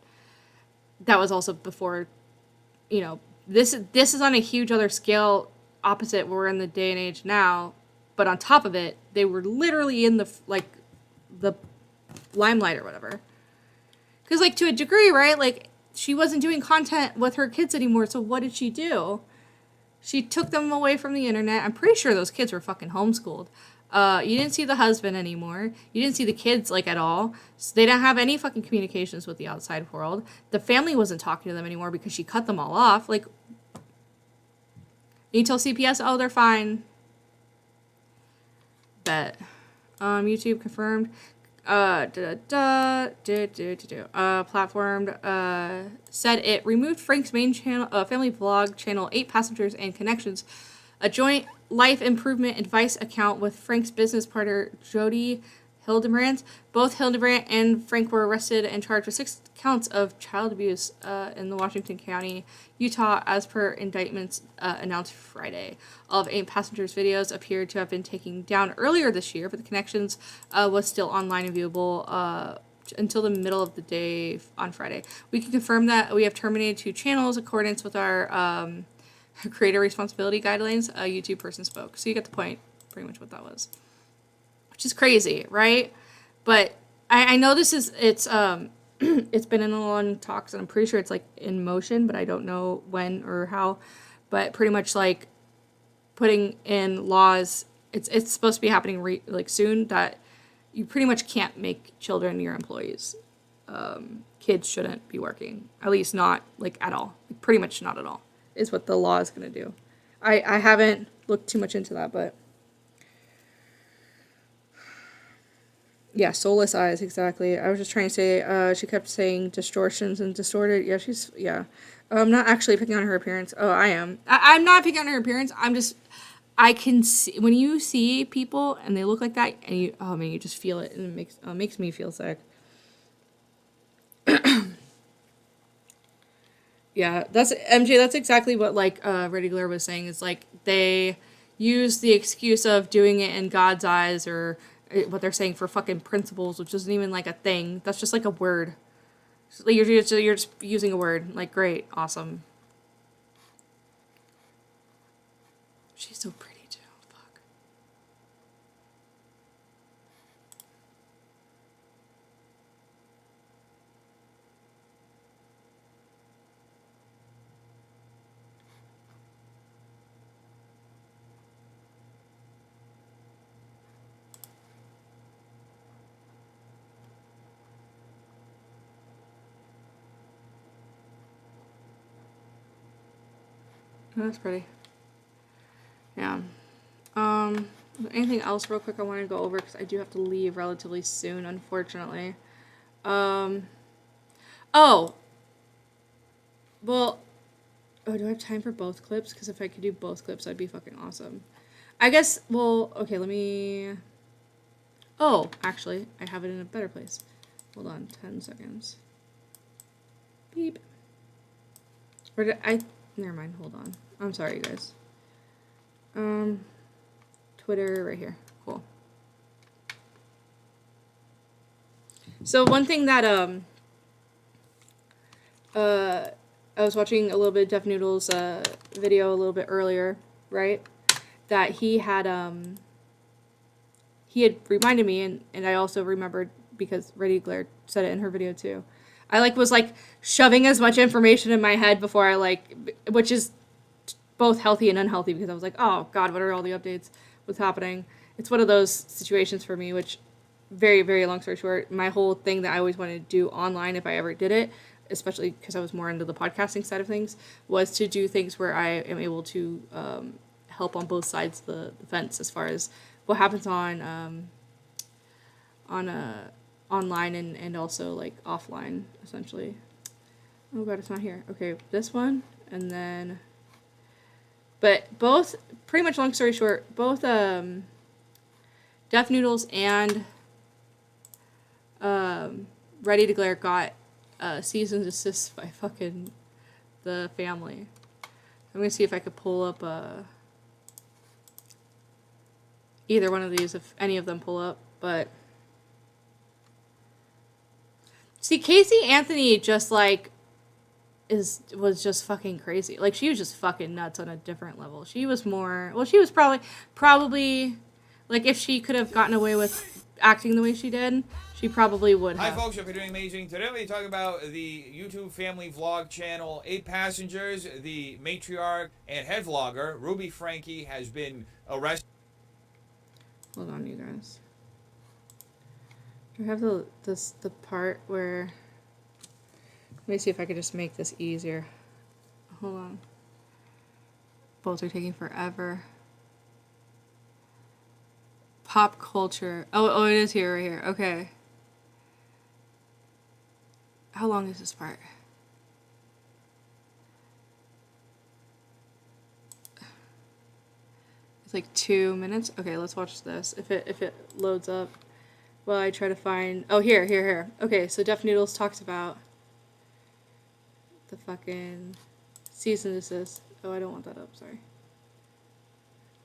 that was also before, you know, this is on a huge other scale opposite where we're in the day and age now. But on top of it, they were literally in the limelight or whatever. Because, like, to a degree, right, like, she wasn't doing content with her kids anymore, so what did she do? She took them away from the internet. I'm pretty sure those kids were fucking homeschooled. You didn't see the husband anymore. You didn't see the kids, like, at all. So they didn't have any fucking communications with the outside world. The family wasn't talking to them anymore because she cut them all off. Like, you tell CPS, oh, they're fine. Bet. YouTube confirmed. Platformed said it removed Frank's main channel, family vlog channel, 8 Passengers and Connections, a joint life improvement advice account with Frank's business partner Jody Hildebrandt. Both Hildebrandt and Frank were arrested and charged with 6 counts of child abuse in the Washington County, Utah, as per indictments announced Friday. All of 8 Passengers' videos appeared to have been taken down earlier this year, but the Connections was still online and viewable until the middle of the day on Friday. We can confirm that we have terminated 2 channels in accordance with our creator responsibility guidelines. A YouTube person spoke. So you get the point, pretty much what that was. Which is crazy, right? But I know it's it's been in a lot of talks, and I'm pretty sure it's like in motion, but I don't know when or how. But pretty much like putting in laws, it's supposed to be happening like soon, that you pretty much can't make children your employees. Kids shouldn't be working, at least not like at all. Like, pretty much not at all is what the law is going to do. I haven't looked too much into that, but yeah, soulless eyes, exactly. I was just trying to say, she kept saying distortions and distorted. Yeah, yeah. I'm not actually picking on her appearance. Oh, I am. I'm not picking on her appearance. I can see, when you see people and they look like that, and you just feel it, and it makes me feel sick. Yeah, that's MJ. That's exactly what Reddy Glare was saying. Is like they use the excuse of doing it in God's eyes, or what they're saying for fucking principles, which isn't even like a thing. That's just like a word. You're just using a word. Like, great, awesome. She's so pretty too. Fuck. Oh, that's pretty. Yeah. Anything else real quick I want to go over, because I do have to leave relatively soon, unfortunately. Oh. Well, do I have time for both clips? Because if I could do both clips, that'd be fucking awesome. I guess, well, okay, let me... Oh, actually, I have it in a better place. Hold on, 10 seconds. Beep. Where did I... Never mind, hold on. I'm sorry, guys. Twitter right here. Cool. So one thing that I was watching a little bit of Def Noodle's video a little bit earlier, right? That he had reminded me, and I also remembered because Reddy Glare said it in her video too. I was shoving as much information in my head before I which is both healthy and unhealthy, because I was like, oh god, what are all the updates? What's happening? It's one of those situations for me, which, very, very long story short, my whole thing that I always wanted to do online, if I ever did it, especially because I was more into the podcasting side of things, was to do things where I am able to help on both sides of the fence, as far as what happens on online and also offline, essentially. Oh god, it's not here. Okay, this one, and then, but both, pretty much, long story short, both Def Noodles and Ready to Glare got cease and desist by fucking the family. I'm gonna see if I could pull up either one of these, if any of them pull up, but see, Casey Anthony just was just fucking crazy. She was just fucking nuts on a different level. She was more, well, she was probably if she could have gotten away with acting the way she did, she probably would have. Hi folks, hope you're doing amazing. Today we're talking about the YouTube family vlog channel 8 Passengers. The matriarch and head vlogger, Ruby Frankie, has been arrested. Hold on, you guys. Do I have the part where... Let me see if I could just make this easier. Hold on. Both are taking forever. Pop culture. Oh, it is here, right here. Okay. How long is this part? It's like 2 minutes. Okay, let's watch this. If it loads up. Well, I try to find. Oh, here. Okay, so Def Noodles talks about the fucking cease and desist. Oh, I don't want that up. Sorry.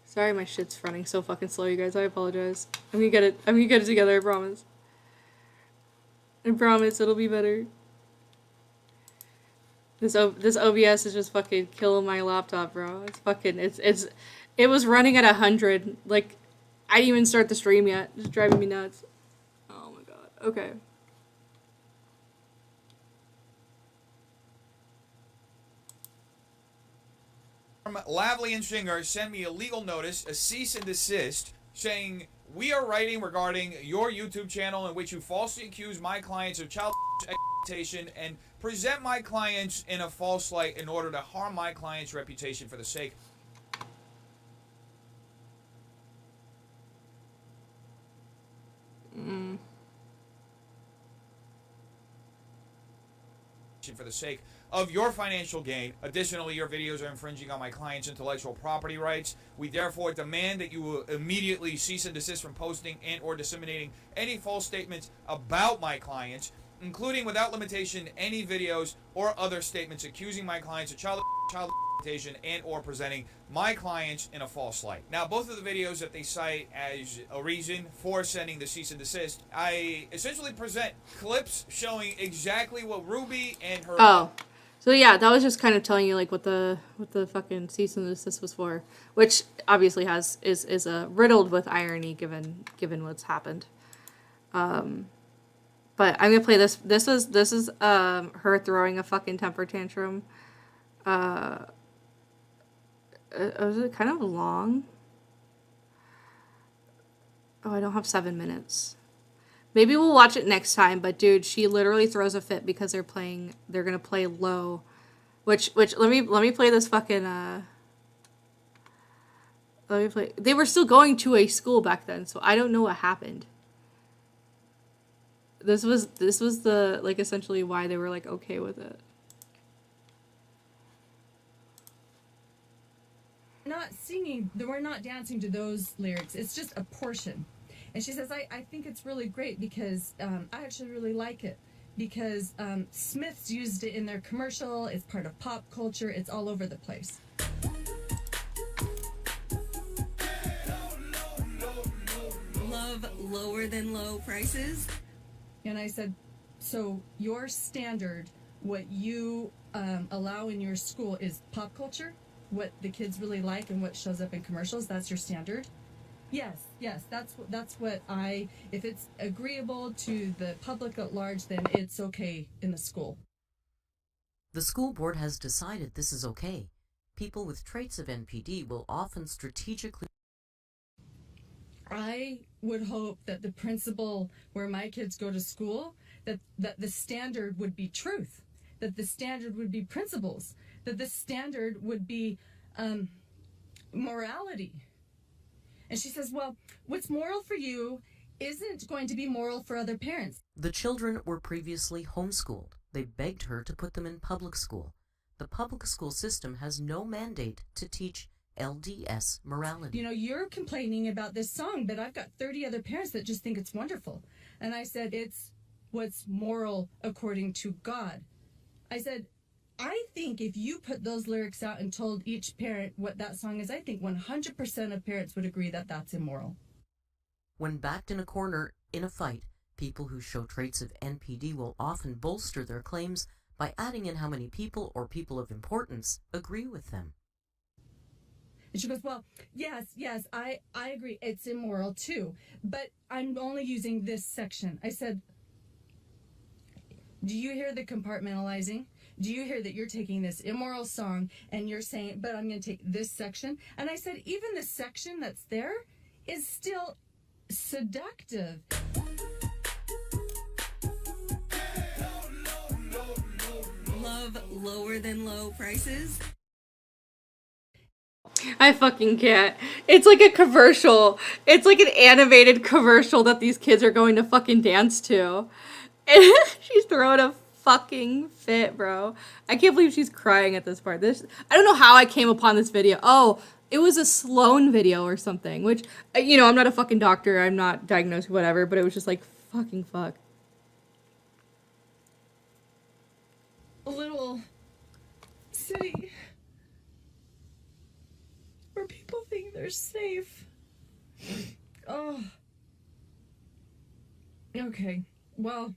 Sorry, my shit's running so fucking slow, you guys. I apologize. I'm gonna get it together. I promise. I promise it'll be better. This OBS is just fucking killing my laptop, bro. It's fucking it was running at 100. Like, I didn't even start the stream yet. It's driving me nuts. Oh my god. Okay. Lavely and Singer sent me a legal notice, a cease and desist, saying, we are writing regarding your YouTube channel in which you falsely accuse my clients of child exploitation and present my clients in a false light in order to harm my client's reputation for the sake of your financial gain. Additionally, your videos are infringing on my client's intellectual property rights. We therefore demand that you will immediately cease and desist from posting and or disseminating any false statements about my clients, including without limitation any videos or other statements accusing my clients of child exploitation and or presenting my clients in a false light. Now, both of the videos that they cite as a reason for sending the cease and desist, I essentially present clips showing exactly what Ruby and her... Oh. So yeah, that was just kind of telling you like what the fucking cease and desist was for, which obviously is riddled with irony given what's happened. But I'm gonna play this. This is her throwing a fucking temper tantrum. Was it kind of long? Oh, I don't have 7 minutes. Maybe we'll watch it next time, but dude, she literally throws a fit because they're gonna play low. Which let me play this fucking let me play. They were still going to a school back then, so I don't know what happened. This was the like essentially why they were like okay with it. Not singing, we're not dancing to those lyrics. It's just a portion. And she says, I think it's really great because I actually really like it because Smiths used it in their commercial. It's part of pop culture. It's all over the place. Love lower than low prices? And I said, so your standard, what you allow in your school is pop culture? What the kids really like and what shows up in commercials? That's your standard? Yes, that's what if it's agreeable to the public at large, then it's okay in the school. The school board has decided this is okay. People with traits of NPD will often strategically... I would hope that the principal where my kids go to school, that the standard would be truth, that the standard would be principles, that the standard would be morality. And she says, well, what's moral for you isn't going to be moral for other parents. The children were previously homeschooled. They begged her to put them in public school. The public school system has no mandate to teach LDS morality. You know, you're complaining about this song, but I've got 30 other parents that just think it's wonderful. And I said, it's what's moral according to God. I said, I think if you put those lyrics out and told each parent what that song is, I think 100% of parents would agree that that's immoral. When backed in a corner in a fight, people who show traits of NPD will often bolster their claims by adding in how many people or people of importance agree with them. And she goes, well, yes, I agree. It's immoral too, but I'm only using this section. I said, do you hear the compartmentalizing? Do you hear that you're taking this immoral song and you're saying, but I'm going to take this section? And I said, even the section that's there is still seductive. Love lower than low prices? I fucking can't. It's like a commercial. It's like an animated commercial that these kids are going to fucking dance to. And she's throwing a fucking fit, bro. I can't believe she's crying at this part. I don't know how I came upon this video. Oh, it was a Sloan video or something, which, you know, I'm not a fucking doctor. I'm not diagnosed, whatever, but it was just like, fucking fuck. A little city where people think they're safe. Oh. Okay, well,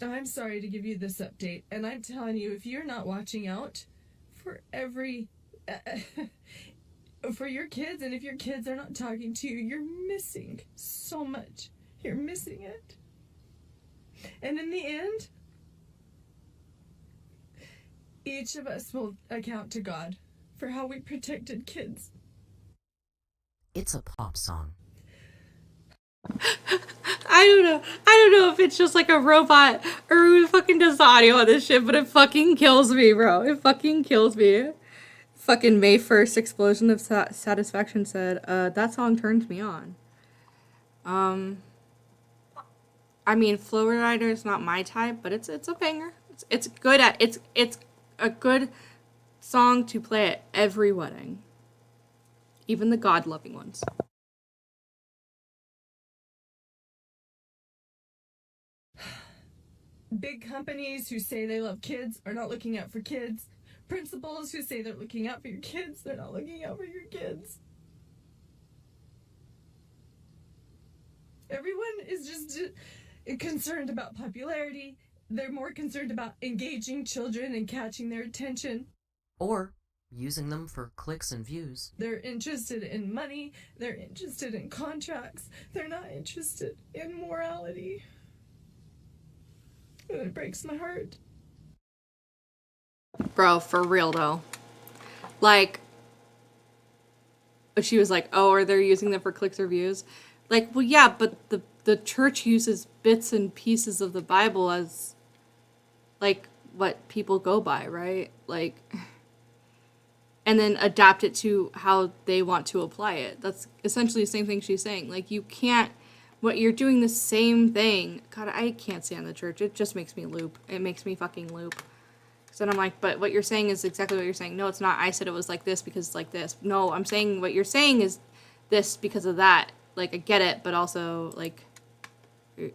I'm sorry to give you this update, and I'm telling you, if you're not watching out for for your kids, and if your kids are not talking to you, you're missing so much. You're missing it. And in the end, each of us will account to God for how we protected kids. It's a pop song. I don't know if it's just like a robot or who fucking does audio on this shit, but it fucking kills me, bro. It fucking kills me. Fucking May 1st Explosion of Satisfaction said, that song turns me on. I mean, Flow Rider is not my type, but it's a banger. It's good it's a good song to play at every wedding. Even the God-loving ones. Big companies who say they love kids are not looking out for kids. Principals who say they're looking out for your kids, they're not looking out for your kids. Everyone is just concerned about popularity. They're more concerned about engaging children and catching their attention. Or using them for clicks and views. They're interested in money. They're interested in contracts. They're not interested in morality. And it breaks my heart. Bro, for real though. Like, she was like, oh, are they using them for clicks or views? Like, well, yeah, but the church uses bits and pieces of the Bible as, like, what people go by, right? Like, and then adapt it to how they want to apply it. That's essentially the same thing she's saying. Like, you can't, what you're doing the same thing. God, I can't stand the church. It just makes me loop. It makes me fucking loop. So then I'm like, but what you're saying is exactly what you're saying. No, it's not. I said it was like this because it's like this. No, I'm saying what you're saying is this because of that. Like, I get it, but also, like,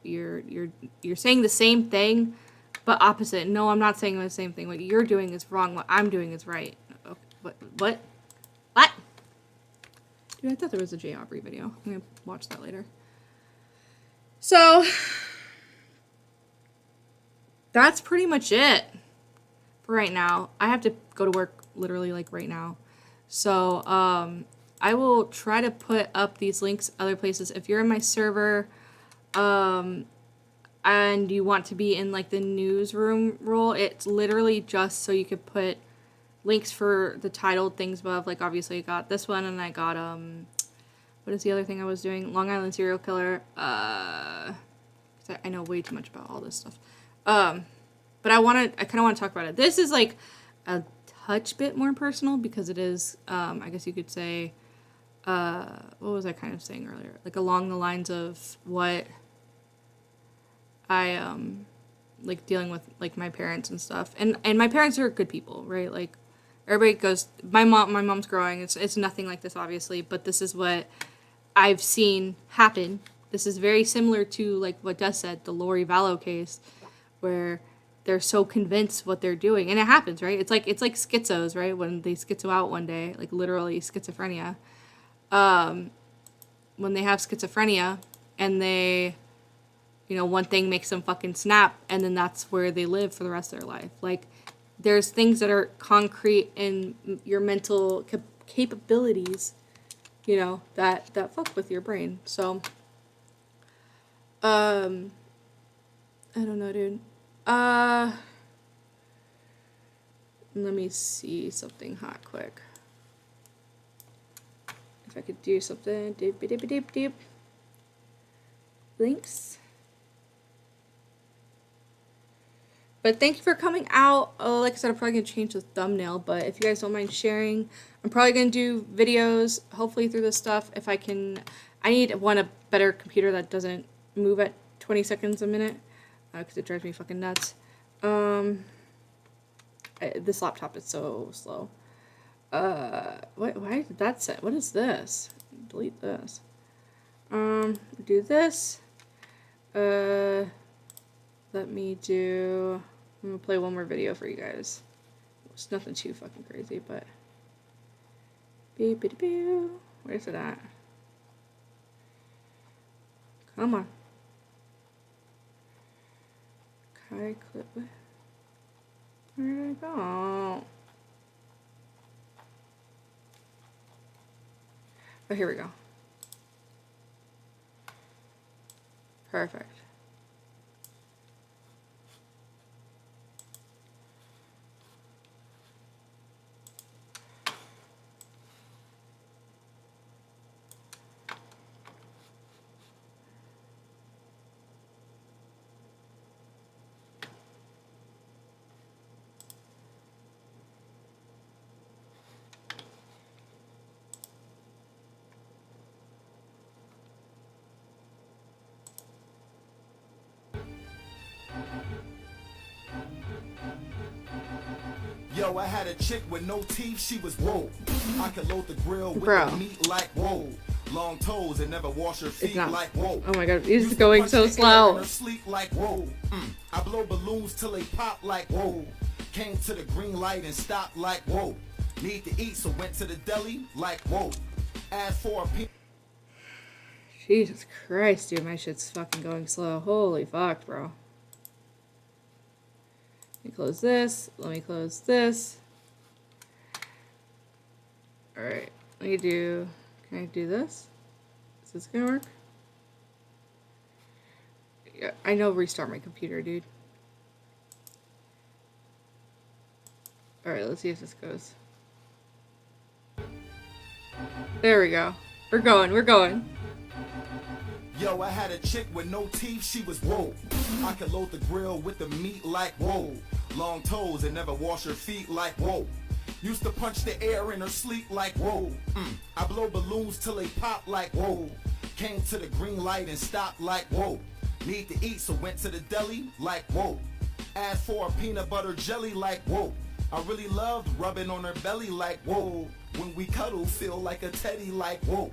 you're saying the same thing, but opposite. No, I'm not saying the same thing. What you're doing is wrong. What I'm doing is right. What? Dude, I thought there was a J. Aubrey video. I'm gonna watch that later. So, that's pretty much it for right now. I have to go to work literally, like, right now. So, I will try to put up these links other places. If you're in my server, and you want to be in, like, the newsroom role, it's literally just so you could put links for the titled things above. Like, obviously I got this one, and I got, what is the other thing I was doing? Long Island Serial Killer. 'Cause I know way too much about all this stuff. But I kind of want to talk about it. This is, like, a touch bit more personal because it is, I guess you could say, what was I kind of saying earlier? Like, along the lines of what I, like, dealing with, like, my parents and stuff. And my parents are good people, right? Like, everybody goes, my mom's growing. It's nothing like this, obviously, but this is what I've seen happen. This is very similar to, like, what Des said, the Lori Vallow case, where they're so convinced what they're doing. And it happens, right? It's like schizos, right? When they schizo out one day, like, literally schizophrenia. When they have schizophrenia and they, you know, one thing makes them fucking snap, and then that's where they live for the rest of their life. Like, there's things that are concrete in your mental capabilities, you know, that fuck with your brain. So, I don't know, dude. Let me see something hot quick. If I could do something. Deep. Links. But thank you for coming out. Like I said, I'm probably going to change the thumbnail, but if you guys don't mind sharing, I'm probably going to do videos, hopefully through this stuff, if I can. I need, a better computer that doesn't move at 20 seconds a minute because it drives me fucking nuts. This laptop is so slow. Why did that say? What is this? Delete this. Do this. Let me do. I'm gonna play one more video for you guys. It's nothing too fucking crazy, but. Where's it at? Come on. Kai clip. Where did I go? Oh, here we go. Perfect. Yo, I had a chick with no teeth, she was whoa. I could load the grill with the meat like whoa. Long toes and never wash her feet like whoa. Oh my god, it's going so slow. Sleep like whoa. I blow balloons till they pop like whoa. Came to the green light and stopped like whoa. Need to eat, so went to the deli like whoa. Asked for a piece. Jesus Christ, dude, my shit's fucking going slow. Holy fuck, bro. Let me close this. Let me close this. Alright, let me do... Can I do this? Is this gonna work? Yeah, I know restart my computer, dude. Alright, let's see if this goes. There we go. We're going, we're going. Yo, I had a chick with no teeth, she was whoa. I could load the grill with the meat like whoa. Long toes and never wash her feet like whoa. Used to punch the air in her sleep like whoa. I blow balloons till they pop like whoa. Came to the green light and stopped like whoa. Need to eat, so went to the deli like whoa. Asked for a peanut butter jelly like whoa. I really loved rubbing on her belly like whoa. When we cuddle, feel like a teddy like whoa.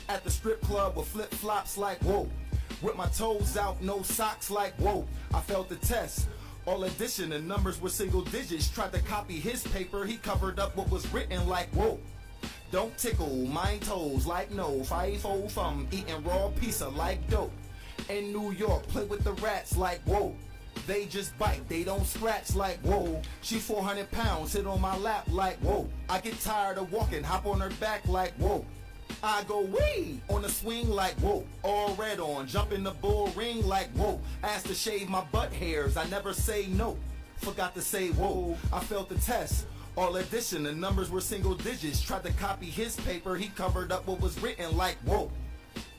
At the strip club with flip-flops like whoa. With my toes out, no socks like whoa. I failed the test. All addition and numbers were single digits. Tried to copy his paper, he covered up what was written like whoa. Don't tickle my toes like no. 5-0 from eating raw pizza like dope. In New York, play with the rats like whoa. They just bite, they don't scratch like whoa. She 400 pounds, sit on my lap like whoa. I get tired of walking, hop on her back like whoa. I go wee on the swing like whoa. All red on, jump in the bull ring like whoa. Asked to shave my butt hairs, I never say no. Forgot to say whoa, I failed the test. All addition, the numbers were single digits. Tried to copy his paper, he covered up what was written like whoa.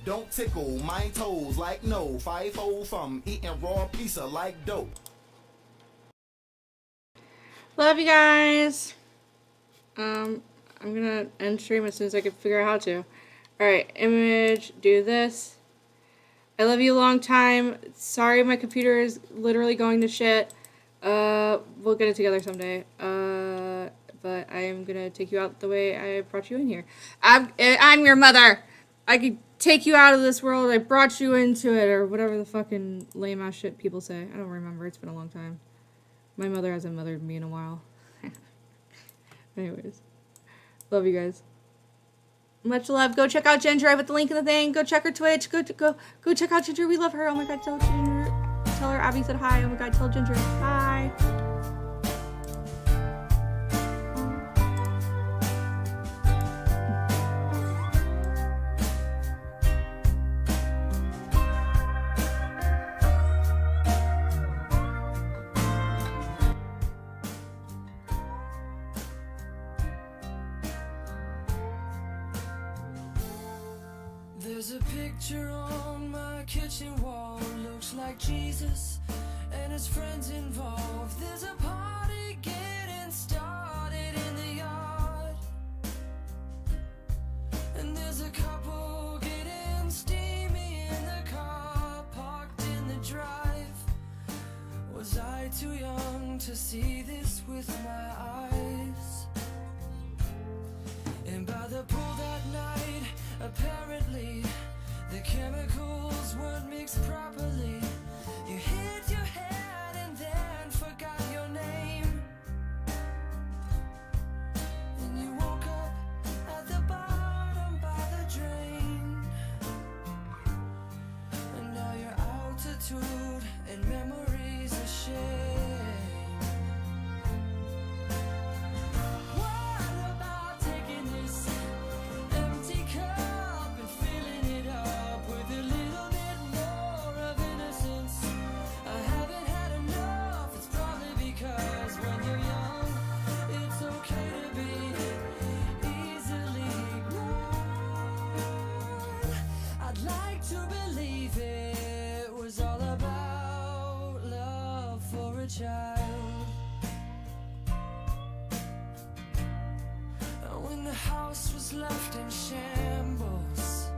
Don't tickle my toes like no. 5-0 from eating raw pizza like dope. Love you guys. I'm gonna end stream as soon as I can figure out how to. Alright, image, do this. I love you a long time. Sorry my computer is literally going to shit. We'll get it together someday. But I am gonna take you out the way I brought you in here. I'm your mother. I could take you out of this world. I brought you into it, or whatever the fucking lame ass shit people say. I don't remember. It's been a long time. My mother hasn't mothered me in a while. Anyways. Love you guys. Much love. Go check out Ginger. I put the link in the thing. Go check her Twitch. Go check out Ginger. We love her. Oh my god, tell Ginger. Tell her Abby said hi. Oh my god, tell Ginger. Hi. There's a picture on my kitchen wall, looks like Jesus and his friends involved. There's a party getting started in the yard, and there's a couple getting steamy in the car parked in the young to see this with my eyes. And by the pool that night, apparently the chemicals weren't mixed properly. You hit your head and then forgot your name. And you woke up at the bottom by the drain. And now your altitude and memories are shame. What about taking this empty cup and filling it up with a little bit more of innocence? I haven't had enough, it's probably because when you're young, it's okay to be easily ignored. I'd like to believe it was all about love for a child. When the house was left in shambles,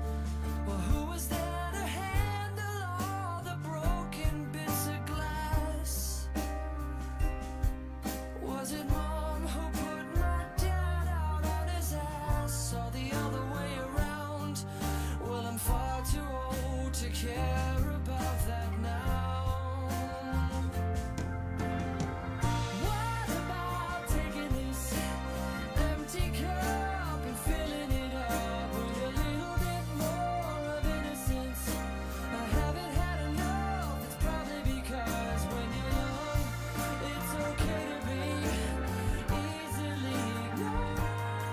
well, who was there to handle all the broken bits of glass? Was it mom who put my dad out on his ass, or the other way around? Well, I'm far too old to care